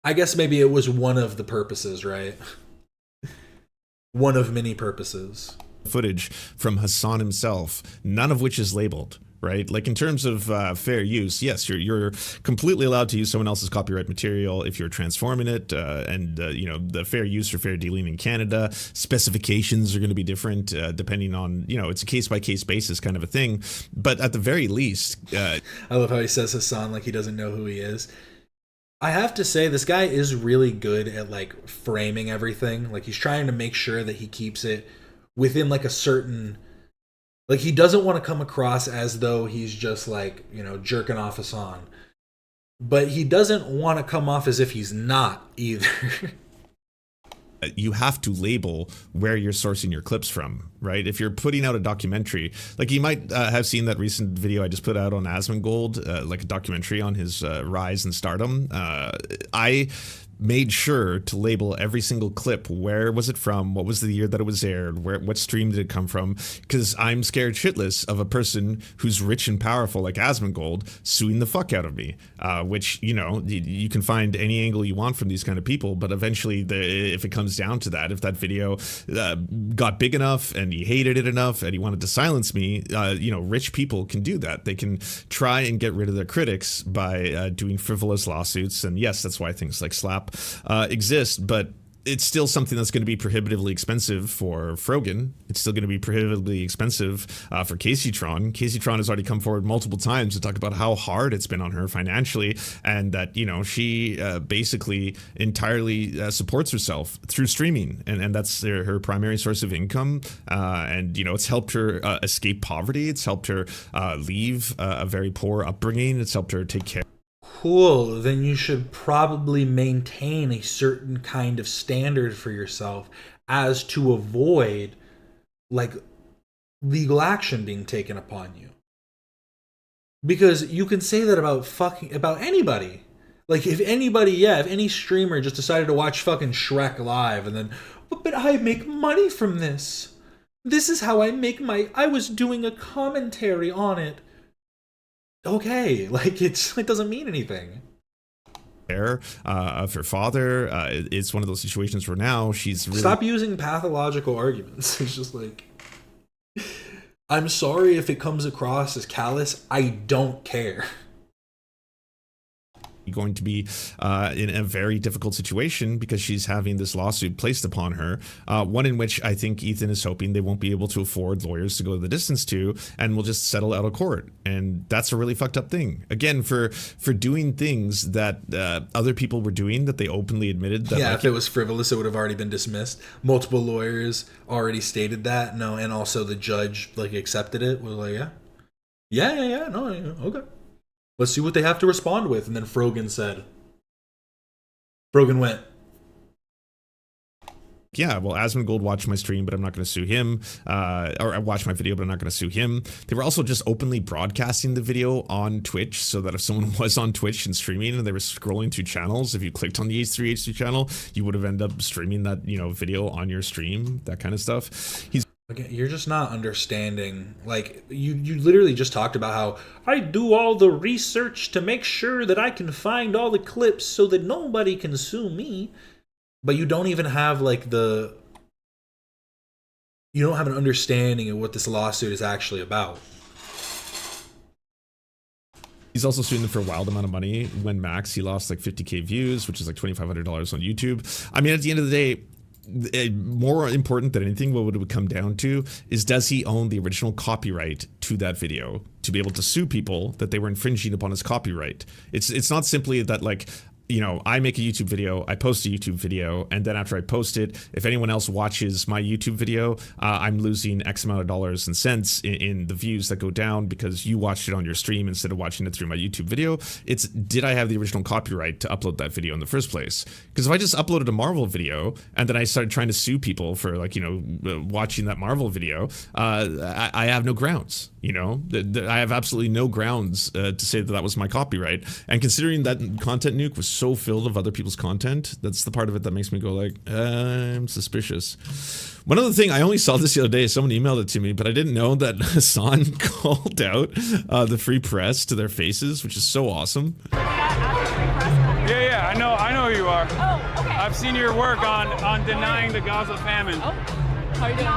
Speaker 1: I guess maybe it was one of the purposes, right? One of many purposes.
Speaker 5: Footage from Hassan himself, none of which is labeled, right? Like, in terms of fair use, yes, you're completely allowed to use someone else's copyright material if you're transforming it, and you know, the fair use or fair dealing in Canada, specifications are going to be different depending on, you know, it's a case-by-case basis kind of a thing. But at the very least...
Speaker 1: I love how he says Hassan like he doesn't know who he is. I have to say, this guy is really good at, like, framing everything. Like, he's trying to make sure that he keeps it within, like, a certain... Like, he doesn't want to come across as though he's just, like, you know, jerking off Hassan. But he doesn't want to come off as if he's not either.
Speaker 5: You have to label where you're sourcing your clips from, right? If you're putting out a documentary, like, you might have seen that recent video I just put out on Asmongold, like a documentary on his rise and stardom. I made sure to label every single clip. Where was it from? What was the year that it was aired? What stream did it come from? Because I'm scared shitless of a person who's rich and powerful like Asmongold suing the fuck out of me. Which, you know, you can find any angle you want from these kind of people, but eventually, if it comes down to that, if that video got big enough and he hated it enough and he wanted to silence me, you know, rich people can do that. They can try and get rid of their critics by doing frivolous lawsuits. And yes, that's why things like Slap exist, but it's still something that's going to be prohibitively expensive for Frogan. It's still going to be prohibitively expensive for Caseytron. Caseytron has already come forward multiple times to talk about how hard it's been on her financially, and that, you know, she basically entirely supports herself through streaming, and that's her primary source of income. And, you know, it's helped her escape poverty. It's helped her leave a very poor upbringing. It's helped her take care.
Speaker 1: Cool, then you should probably maintain a certain kind of standard for yourself as to avoid, like, legal action being taken upon you. Because you can say that about anybody. Like, if any streamer just decided to watch fucking Shrek live and then, but I make money from this. This is how I make I was doing a commentary on it. Okay, like, it doesn't mean anything.
Speaker 5: Of her father, it's one of those situations where now she's really...
Speaker 1: Stop using pathological arguments. It's just like, I'm sorry if it comes across as callous. I don't care.
Speaker 5: Going to be in a very difficult situation because she's having this lawsuit placed upon her, one in which I think Ethan is hoping they won't be able to afford lawyers to go the distance to, and will just settle out of court. And that's a really fucked up thing. Again, for doing things that other people were doing that they openly admitted that...
Speaker 1: Yeah,
Speaker 5: like,
Speaker 1: if it was frivolous, it would have already been dismissed. Multiple lawyers already stated that. No, and also the judge, like, accepted it. Was like, yeah, no, okay. Let's see what they have to respond with. And then Frogan went,
Speaker 5: yeah, well, Asmongold watched my stream, but I'm not going to sue him. Or I watched my video, but I'm not going to sue him. They were also just openly broadcasting the video on Twitch, so that if someone was on Twitch and streaming and they were scrolling through channels, if you clicked on the H3H2 channel, you would have ended up streaming that, you know, video on your stream, that kind of stuff.
Speaker 1: again, you're just not understanding. Like, you literally just talked about how I do all the research to make sure that I can find all the clips so that nobody can sue me. But you don't even have, like, you don't have an understanding of what this lawsuit is actually about.
Speaker 5: He's also suing them for a wild amount of money. When max, he lost like 50K views, which is like $2,500 on YouTube. I mean, at the end of the day, more important than anything, what would it come down to is, does he own the original copyright to that video to be able to sue people that they were infringing upon his copyright? It's not simply that, like, you know, I make a YouTube video, I post a YouTube video, and then after I post it, if anyone else watches my YouTube video, I'm losing X amount of dollars and cents in the views that go down because you watched it on your stream instead of watching it through my YouTube video. It's, did I have the original copyright to upload that video in the first place? Because if I just uploaded a Marvel video and then I started trying to sue people for, like, you know, watching that Marvel video, I have no grounds. You know, I have absolutely no grounds to say that that was my copyright. And considering that Content Nuke was so filled of other people's content, that's the part of it that makes me go like, I'm suspicious. One other thing, I only saw this the other day, someone emailed it to me, but I didn't know that Hassan called out the Free Press to their faces, which is so awesome.
Speaker 11: Yeah, I know who you are. Oh, okay. I've seen your work on denying the Gaza famine. Oh. How you doing?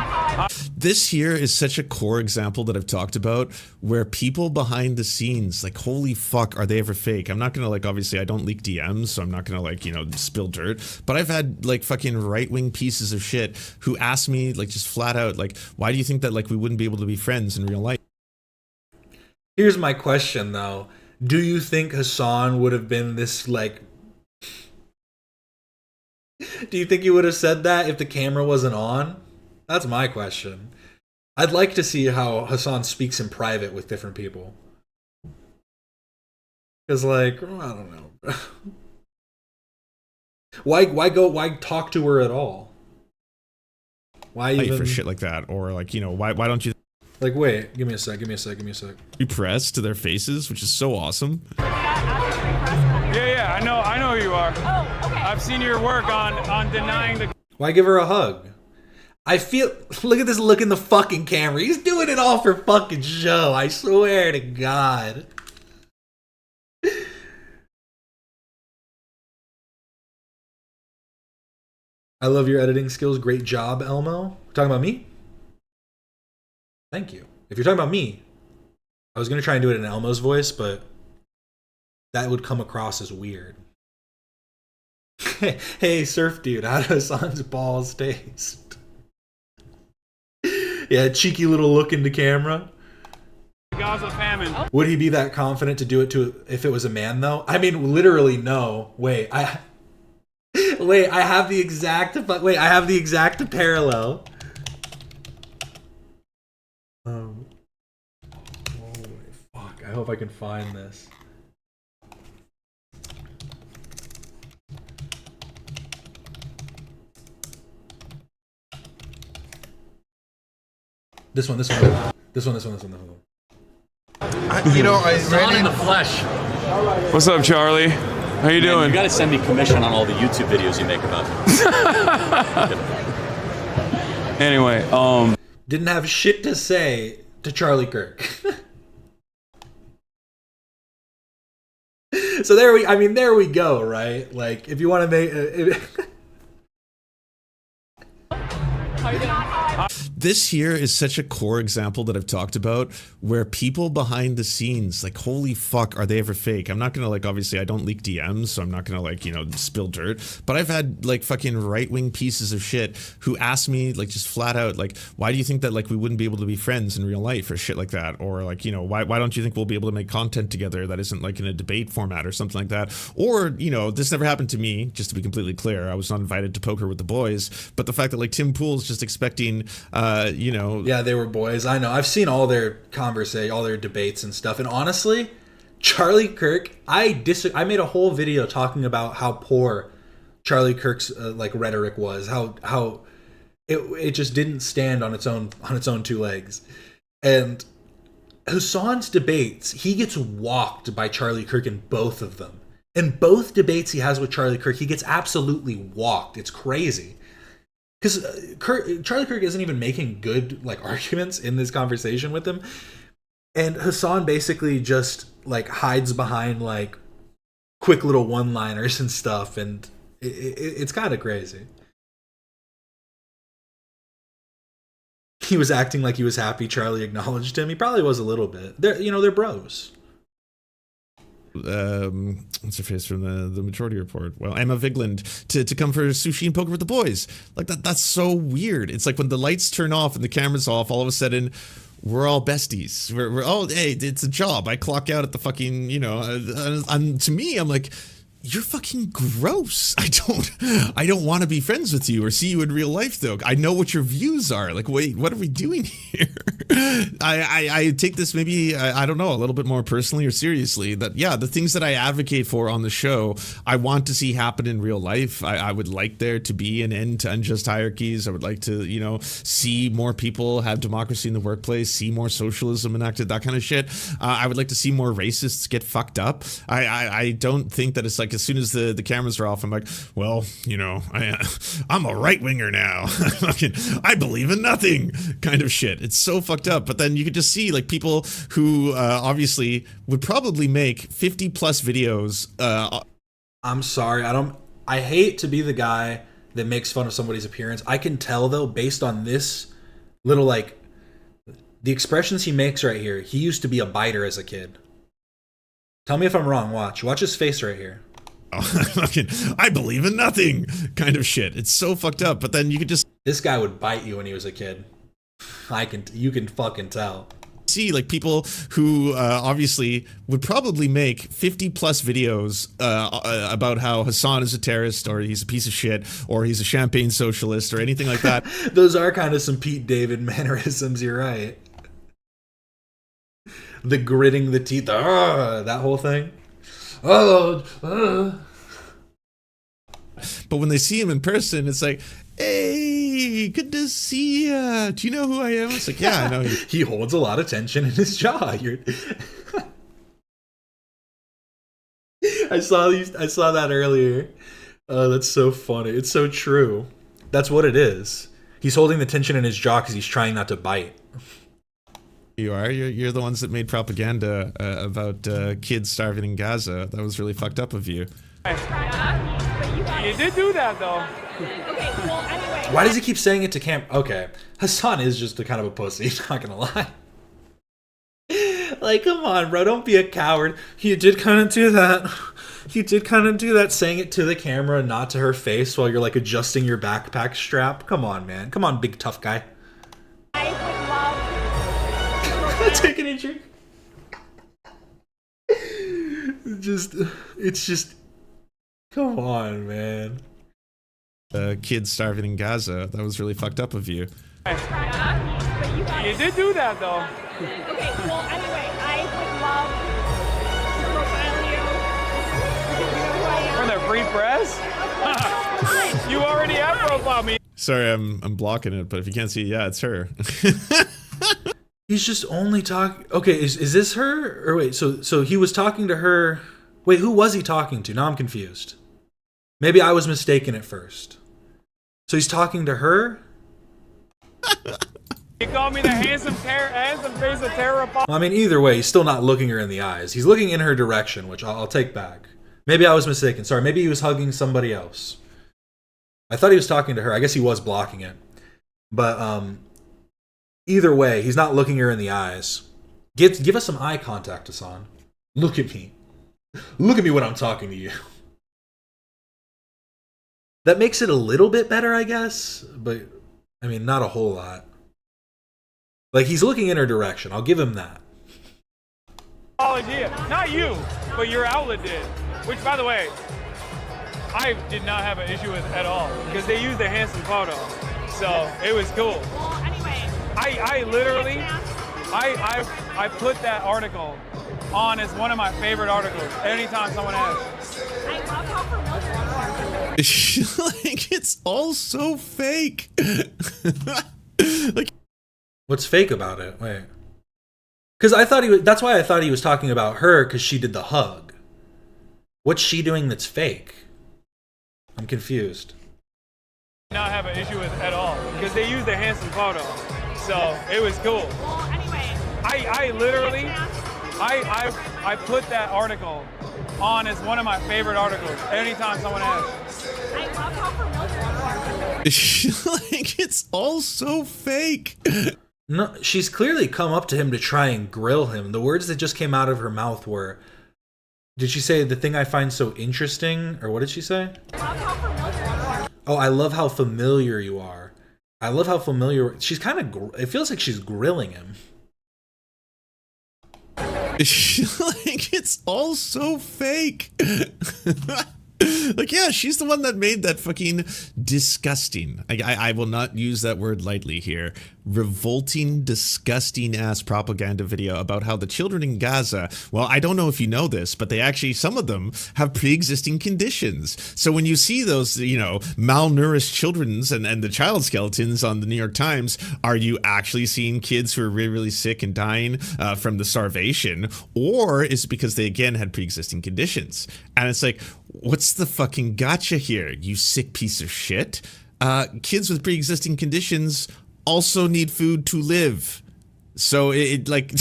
Speaker 5: This here is such a core example that I've talked about, where people behind the scenes, like, holy fuck, are they ever fake? I'm not gonna, like, obviously I don't leak DMs, so I'm not gonna, like, you know, spill dirt, but I've had, like, fucking right-wing pieces of shit who ask me, like, just flat out, like, why do you think that, like, we wouldn't be able to be friends in real life?
Speaker 1: Here's my question, though. Do you think Hassan would have been this, like... Do you think he would have said that if the camera wasn't on? That's my question. I'd like to see how Hassan speaks in private with different people. Because, like, I don't know. Why talk to her at all? Why even...
Speaker 5: for shit like that? Or, like, you know, why don't you...
Speaker 1: Like, wait, give me a sec.
Speaker 5: Be pressed to their faces, which is so awesome.
Speaker 11: Yeah, I know who you are. Oh, okay. I've seen your work on denying the.
Speaker 1: Why give her a hug? I feel, look at this look in the fucking camera. He's doing it all for fucking show. I swear to God. I love your editing skills. Great job, Elmo. Talking about me? Thank you. If you're talking about me, I was going to try and do it in Elmo's voice, but that would come across as weird. Hey, surf dude, how do Hassan's balls taste? Yeah, cheeky little look into camera.
Speaker 11: Gaza famine.
Speaker 1: Would he be that confident to do it to if it was a man though? I mean, literally no. Wait, I have the exact parallel. Oh fuck! I hope I can find this. This one.
Speaker 12: You know, I
Speaker 7: Not in the flesh.
Speaker 11: What's up, Charlie? How you doing?
Speaker 13: You gotta send me commission on all the YouTube videos you make about me.
Speaker 11: Anyway,
Speaker 1: Didn't have shit to say to Charlie Kirk. So there we go, right? Like, if you want to make
Speaker 5: This here is such a core example that I've talked about where people behind the scenes, like, holy fuck, are they ever fake? I'm not gonna, like, obviously I don't leak DMs, so I'm not gonna, like, you know, spill dirt, but I've had, like, fucking right-wing pieces of shit who ask me, like, just flat out, like, why do you think that, like, we wouldn't be able to be friends in real life or shit like that? Or, like, you know, why don't you think we'll be able to make content together that isn't, like, in a debate format or something like that? Or, you know, this never happened to me, just to be completely clear. I was not invited to poker with the boys, but the fact that, like, Tim Pool's just expecting, you know...
Speaker 1: Yeah, they were boys. I know. I've seen all their all their debates and stuff. And honestly, Charlie Kirk, I made a whole video talking about how poor Charlie Kirk's like rhetoric was. How it just didn't stand on its own two legs. And Hassan's debates, he gets walked by Charlie Kirk in both of them. In both debates he has with Charlie Kirk, he gets absolutely walked. It's crazy. Because Charlie Kirk isn't even making good like arguments in this conversation with him, and Hassan basically just like hides behind like quick little one-liners and stuff, and it's kind of crazy. He was acting like he was happy Charlie acknowledged him. He probably was a little bit. They're bros.
Speaker 5: What's her face from the Majority Report? Well, Emma Vigland to come for sushi and poker with the boys. Like that's so weird. It's like when the lights turn off and the camera's off, all of a sudden we're all besties. We're oh, hey, it's a job. I clock out at the fucking, you know, and to me, I'm like, you're fucking gross. I don't want to be friends with you or see you in real life though. I know what your views are. Like, wait, what are we doing here? I take this maybe, I don't know, a little bit more personally or seriously, that yeah, the things that I advocate for on the show, I want to see happen in real life. I would like there to be an end to unjust hierarchies. I would like to, you know, see more people have democracy in the workplace, see more socialism enacted, that kind of shit. I would like to see more racists get fucked up. I don't think that it's like, as soon as the cameras are off, I'm like, well, you know, I'm a right-winger now. I believe in nothing kind of shit. It's so fucked up. But then you could just see like people who obviously would probably make 50 plus videos.
Speaker 1: I'm sorry. I hate to be the guy that makes fun of somebody's appearance. I can tell though, based on this little like the expressions he makes right here, he used to be a biter as a kid. Tell me if I'm wrong. Watch his face right here.
Speaker 5: I believe in nothing kind of shit. It's so fucked up. But then you could just,
Speaker 1: this guy would bite you when he was a kid. You can fucking tell.
Speaker 5: See like people who obviously would probably make 50 plus videos about how Hassan is a terrorist or he's a piece of shit or he's a champagne socialist or anything like that.
Speaker 1: Those are kind of some Pete David mannerisms. You're right. The gritting the teeth, that whole thing.
Speaker 5: But when they see him in person, it's like, hey, good to see ya. Do you know who I am? It's like, yeah, I know.
Speaker 1: He holds a lot of tension in his jaw. I saw that earlier. That's so funny. It's so true. That's what it is. He's holding the tension in his jaw because he's trying not to bite.
Speaker 5: You are. You're the ones that made propaganda about kids starving in Gaza. That was really fucked up of you.
Speaker 11: You did do that, though.
Speaker 14: Okay, well, anyway.
Speaker 1: Why does he keep saying it to Cam? Okay, Hassan is just a kind of a pussy. Not gonna lie. Like, come on, bro. Don't be a coward. You did kind of do that. You did kind of do that, saying it to the camera, not to her face, while you're like adjusting your backpack strap. Come on, man. Come on, big tough guy.
Speaker 14: I would love.
Speaker 1: Taking a drink. It's just. Come on, man.
Speaker 5: Kids starving in Gaza. That was really fucked up of you.
Speaker 11: You did do that, though.
Speaker 14: Okay, well, anyway, I would love to profile you.
Speaker 11: For the free press? You already have profile me.
Speaker 5: Sorry, I'm blocking it, but if you can't see, yeah, it's her.
Speaker 1: He's just only talking. Okay, is this her? Or wait, so he was talking to her. Wait, who was he talking to? Now I'm confused. Maybe I was mistaken at first. So he's talking to her?
Speaker 11: You call me the handsome face of terror.
Speaker 1: Well, I mean, either way, he's still not looking her in the eyes. He's looking in her direction, which I'll take back. Maybe I was mistaken. Sorry, maybe he was hugging somebody else. I thought he was talking to her. I guess he was blocking it. But either way, he's not looking her in the eyes. Give us some eye contact, Hassan. Look at me. Look at me when I'm talking to you. That makes it a little bit better, I guess. But, I mean, not a whole lot. Like, he's looking in her direction. I'll give him that.
Speaker 11: Apology. Not you, but your outlet did. Which, by the way, I did not have an issue with at all. Because they used a handsome photo. So, it was cool.
Speaker 14: Well, anyway.
Speaker 11: I literally, I put that article on as one of my favorite articles anytime someone asks.
Speaker 14: I love how familiar you are.
Speaker 5: Like, it's all so fake. Like,
Speaker 1: what's fake about it? Wait. Because I thought that's why I thought he was talking about her, because she did the hug. What's she doing that's fake? I'm confused.
Speaker 11: Not have an issue with at all. Because they used a handsome photo. So, it was cool.
Speaker 14: Well, anyway.
Speaker 11: I literally, I put that article on as one of my favorite articles anytime someone asks.
Speaker 14: I love how familiar you are.
Speaker 5: Like, it's all so fake.
Speaker 1: No, she's clearly come up to him to try and grill him. The words that just came out of her mouth were, did she say the thing I find so interesting? Or what did she say?
Speaker 14: I love how familiar you are.
Speaker 1: Oh, I love how familiar you are. I love how familiar. She's kind of, it feels like she's grilling him.
Speaker 5: Like, it's all so fake. Like, yeah, she's the one that made that fucking disgusting. I will not use that word lightly here. Revolting, disgusting ass propaganda video about how the children in Gaza, well, I don't know if you know this, but they actually, some of them have pre-existing conditions. So when you see those, you know, malnourished children's and the child skeletons on the New York Times, are you actually seeing kids who are really, really sick and dying from the starvation? Or is it because they, again, had pre-existing conditions? And it's like, what's the fucking gotcha here, you sick piece of shit? Kids with pre-existing conditions also need food to live. So it like,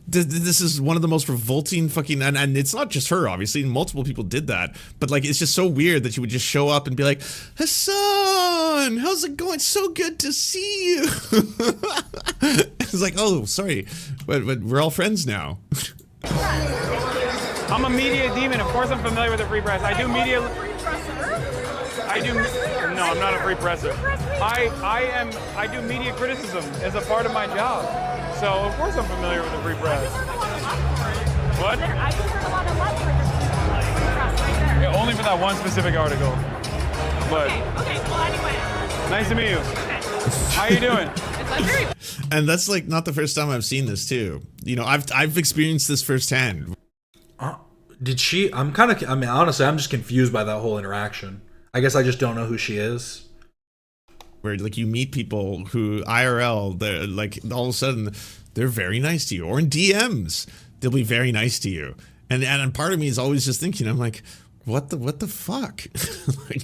Speaker 5: this is one of the most revolting fucking, and it's not just her, obviously, multiple people did that, but like, it's just so weird that you would just show up and be like, Hassan, how's it going? So good to see you. It's like, oh, sorry, but we're all friends now.
Speaker 11: I'm a media demon. Of course I'm familiar with the free press. I do media. No, I'm not a free presser. I do media criticism as a part of my job. So of course I'm familiar with the free press. What?
Speaker 14: I just heard a lot of love for the press right there.
Speaker 11: Yeah, only for that one specific article. But
Speaker 14: Okay, well anyway.
Speaker 11: Nice to meet you. How you doing?
Speaker 5: And that's like not the first time I've seen this too. You know, I've experienced this firsthand.
Speaker 1: Did she? I mean, honestly, I'm just confused by that whole interaction. I guess I just don't know who she is.
Speaker 5: Where like you meet people who IRL, they're like all of a sudden they're very nice to you, or in DMs they'll be very nice to you, And part of me is always just thinking, I'm like, what the fuck? Like,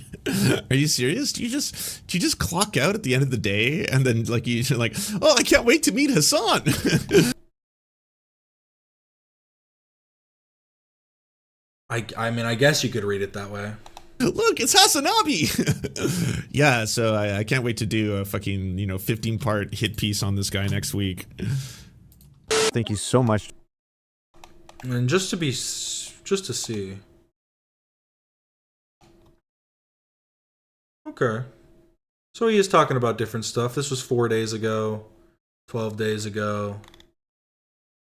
Speaker 5: are you serious? Do you just clock out at the end of the day and then like you're like, oh, I can't wait to meet Hassan.
Speaker 1: I mean, I guess you could read it that way.
Speaker 5: Look, it's Hasanabi. Yeah, so I can't wait to do a fucking 15-part hit piece on this guy next week.
Speaker 15: Thank you so much.
Speaker 1: And just to see. Okay. So he is talking about different stuff. This was 4 days ago, 12 days ago.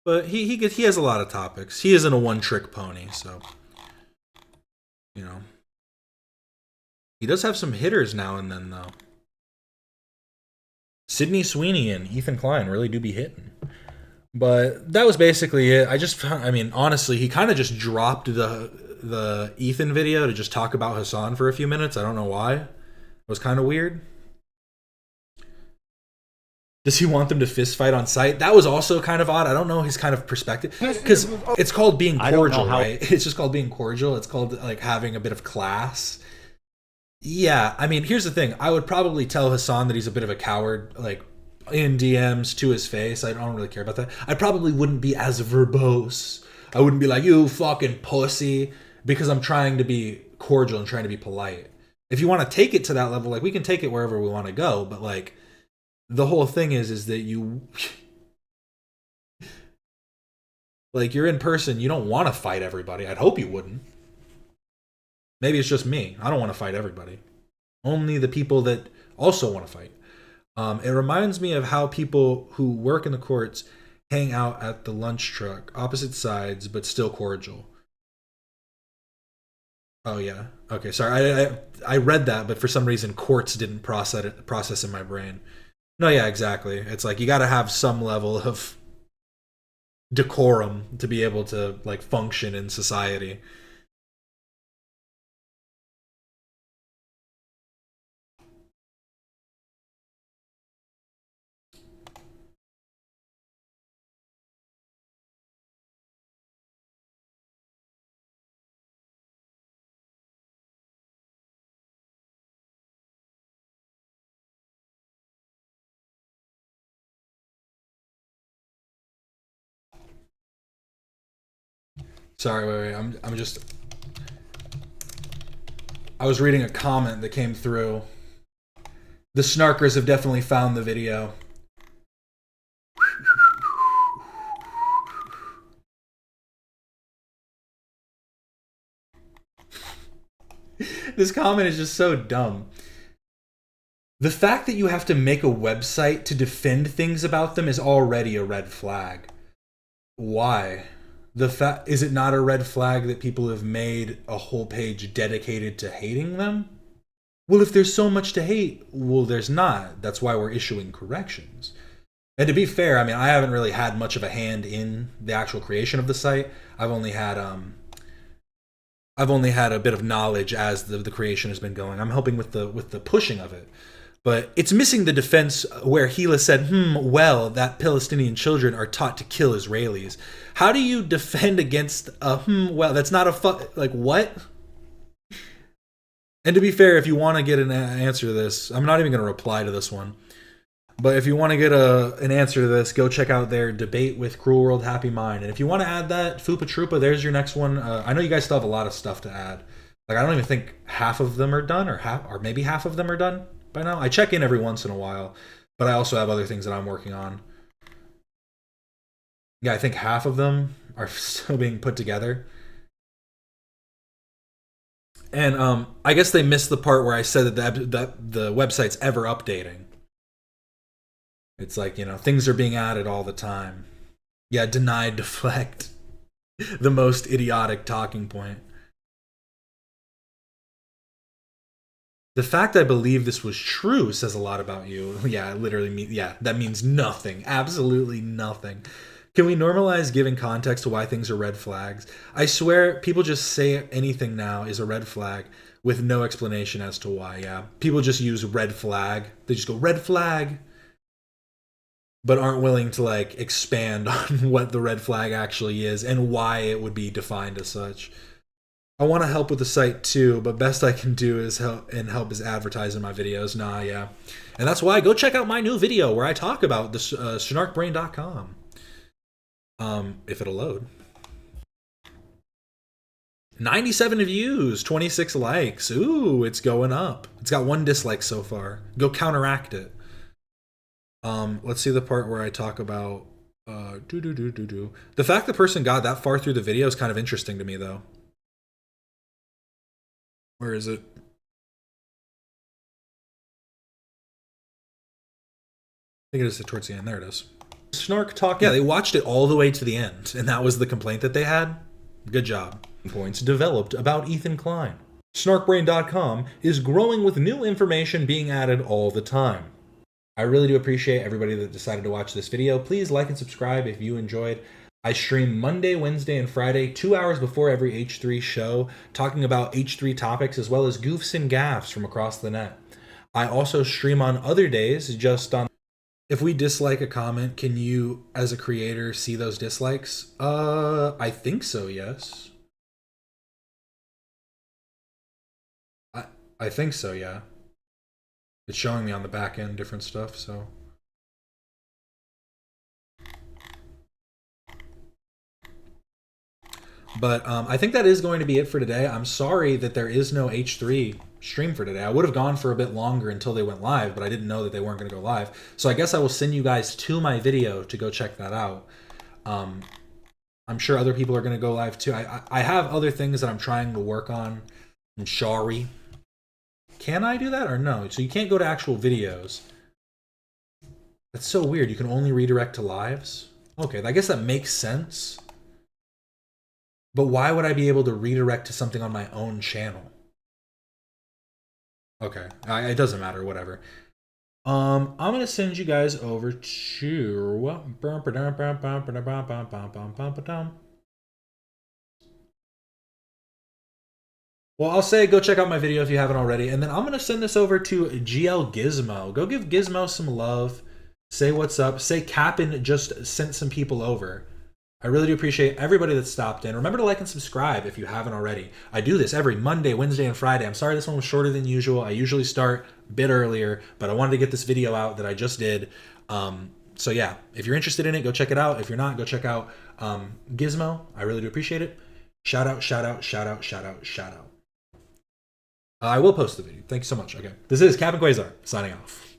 Speaker 1: But he has a lot of topics. He isn't a one-trick pony, so he does have some hitters now and then, though. Sydney Sweeney and Ethan Klein really do be hitting. But that was basically it. I mean, honestly, he kind of just dropped the Ethan video to just talk about Hassan for a few minutes. I don't know why. It was kind of weird. Does he want them to fist fight on site? That was also kind of odd. I don't know his kind of perspective. Because it's called being cordial, right? It's just called being cordial. It's called like having a bit of class. Yeah, I mean, here's the thing. I would probably tell Hassan that he's a bit of a coward, like in DMs to his face. I don't really care about that. I probably wouldn't be as verbose. I wouldn't be like, you fucking pussy, because I'm trying to be cordial and trying to be polite. If you want to take it to that level, like we can take it wherever we want to go, but like the whole thing is that you like you're in person, you don't want to fight everybody. I'd hope you wouldn't. Maybe it's just me. I don't want to fight everybody. Only the people that also want to fight. It reminds me of how people who work in the courts hang out at the lunch truck, opposite sides, but still cordial. Oh yeah. Okay, sorry. I read that, but for some reason courts didn't process in my brain. No, yeah, exactly. It's like you got to have some level of decorum to be able to like function in society. Sorry, wait. I was reading a comment that came through. The Snarkers have definitely found the video. This comment is just so dumb. The fact that you have to make a website to defend things about them is already a red flag. Why? Is it not a red flag that people have made a whole page dedicated to hating them? Well, if there's so much to hate, well, there's not. That's why we're issuing corrections. And to be fair, I mean, I haven't really had much of a hand in the actual creation of the site. I've only had a bit of knowledge as the creation has been going. I'm helping with the pushing of it. But it's missing the defense where Gila said, well, that Palestinian children are taught to kill Israelis. How do you defend against well, that's not like, what? And to be fair, if you want to get an answer to this, I'm not even going to reply to this one. But if you want to get an answer to this, go check out their debate with Cruel World Happy Mind. And if you want to add that, Fupa Troopa, there's your next one. I know you guys still have a lot of stuff to add. Like, I don't even think half of them are done, or maybe half of them are done by now. I check in every once in a while, but I also have other things that I'm working on. Yeah, I think half of them are still being put together. And I guess they missed the part where I said that the website's ever updating. It's like, things are being added all the time. Yeah, deny, deflect. The most idiotic talking point. The fact I believe this was true says a lot about you. Yeah, literally, that means nothing. Absolutely nothing. Can we normalize giving context to why things are red flags? I swear, people just say anything now is a red flag with no explanation as to why, yeah. People just use red flag. They just go, red flag. but aren't willing to like expand on what the red flag actually is and why it would be defined as such. I want to help with the site too, but best I can do is help is advertise in my videos. Nah, yeah. And that's why go check out my new video where I talk about the snarkbrain.com. If it'll load. 97 views, 26 likes. Ooh, it's going up. It's got 1 dislike so far. Go counteract it. Let's see the part where I talk about the fact the person got that far through the video is kind of interesting to me though. Where is it? I think it is towards the end. There it is. Snark talk. Yeah, they watched it all the way to the end, and that was the complaint that they had. Good job. Points developed about Ethan Klein. Snarkbrain.com is growing with new information being added all the time. I really do appreciate everybody that decided to watch this video. Please like and subscribe if you enjoyed. I stream Monday, Wednesday, and Friday, 2 hours before every H3 show, talking about H3 topics as well as goofs and gaffs from across the net. I also stream on other days, just on... If we dislike a comment, can you, as a creator, see those dislikes? I think so, yes. I think so, yeah. It's showing me on the back end different stuff, so... But I think that is going to be it for today. I'm sorry that there is no H3 stream for today. I would have gone for a bit longer until they went live, but I didn't know that they weren't going to go live. So I guess I will send you guys to my video to go check that out. I'm sure other people are going to go live too. I have other things that I'm trying to work on. I'm sorry. Can I do that or no? So you can't go to actual videos. That's so weird. You can only redirect to lives? Okay, I guess that makes sense. But why would I be able to redirect to something on my own channel? Okay, it doesn't matter, whatever. I'm gonna send you guys over to... Well, I'll say go check out my video if you haven't already, and then I'm gonna send this over to GL Gizmo. Go give Gizmo some love. Say what's up. Say Cap'n just sent some people over. I really do appreciate everybody that stopped in. Remember to like and subscribe if you haven't already. I do this every Monday, Wednesday, and Friday. I'm sorry this one was shorter than usual. I usually start a bit earlier, but I wanted to get this video out that I just did. So yeah, if you're interested in it, go check it out. If you're not, go check out Gizmo. I really do appreciate it. Shout out, shout out, shout out, shout out, shout out. I will post the video. Thank you so much. Okay. This is Cap'n Quasar signing off.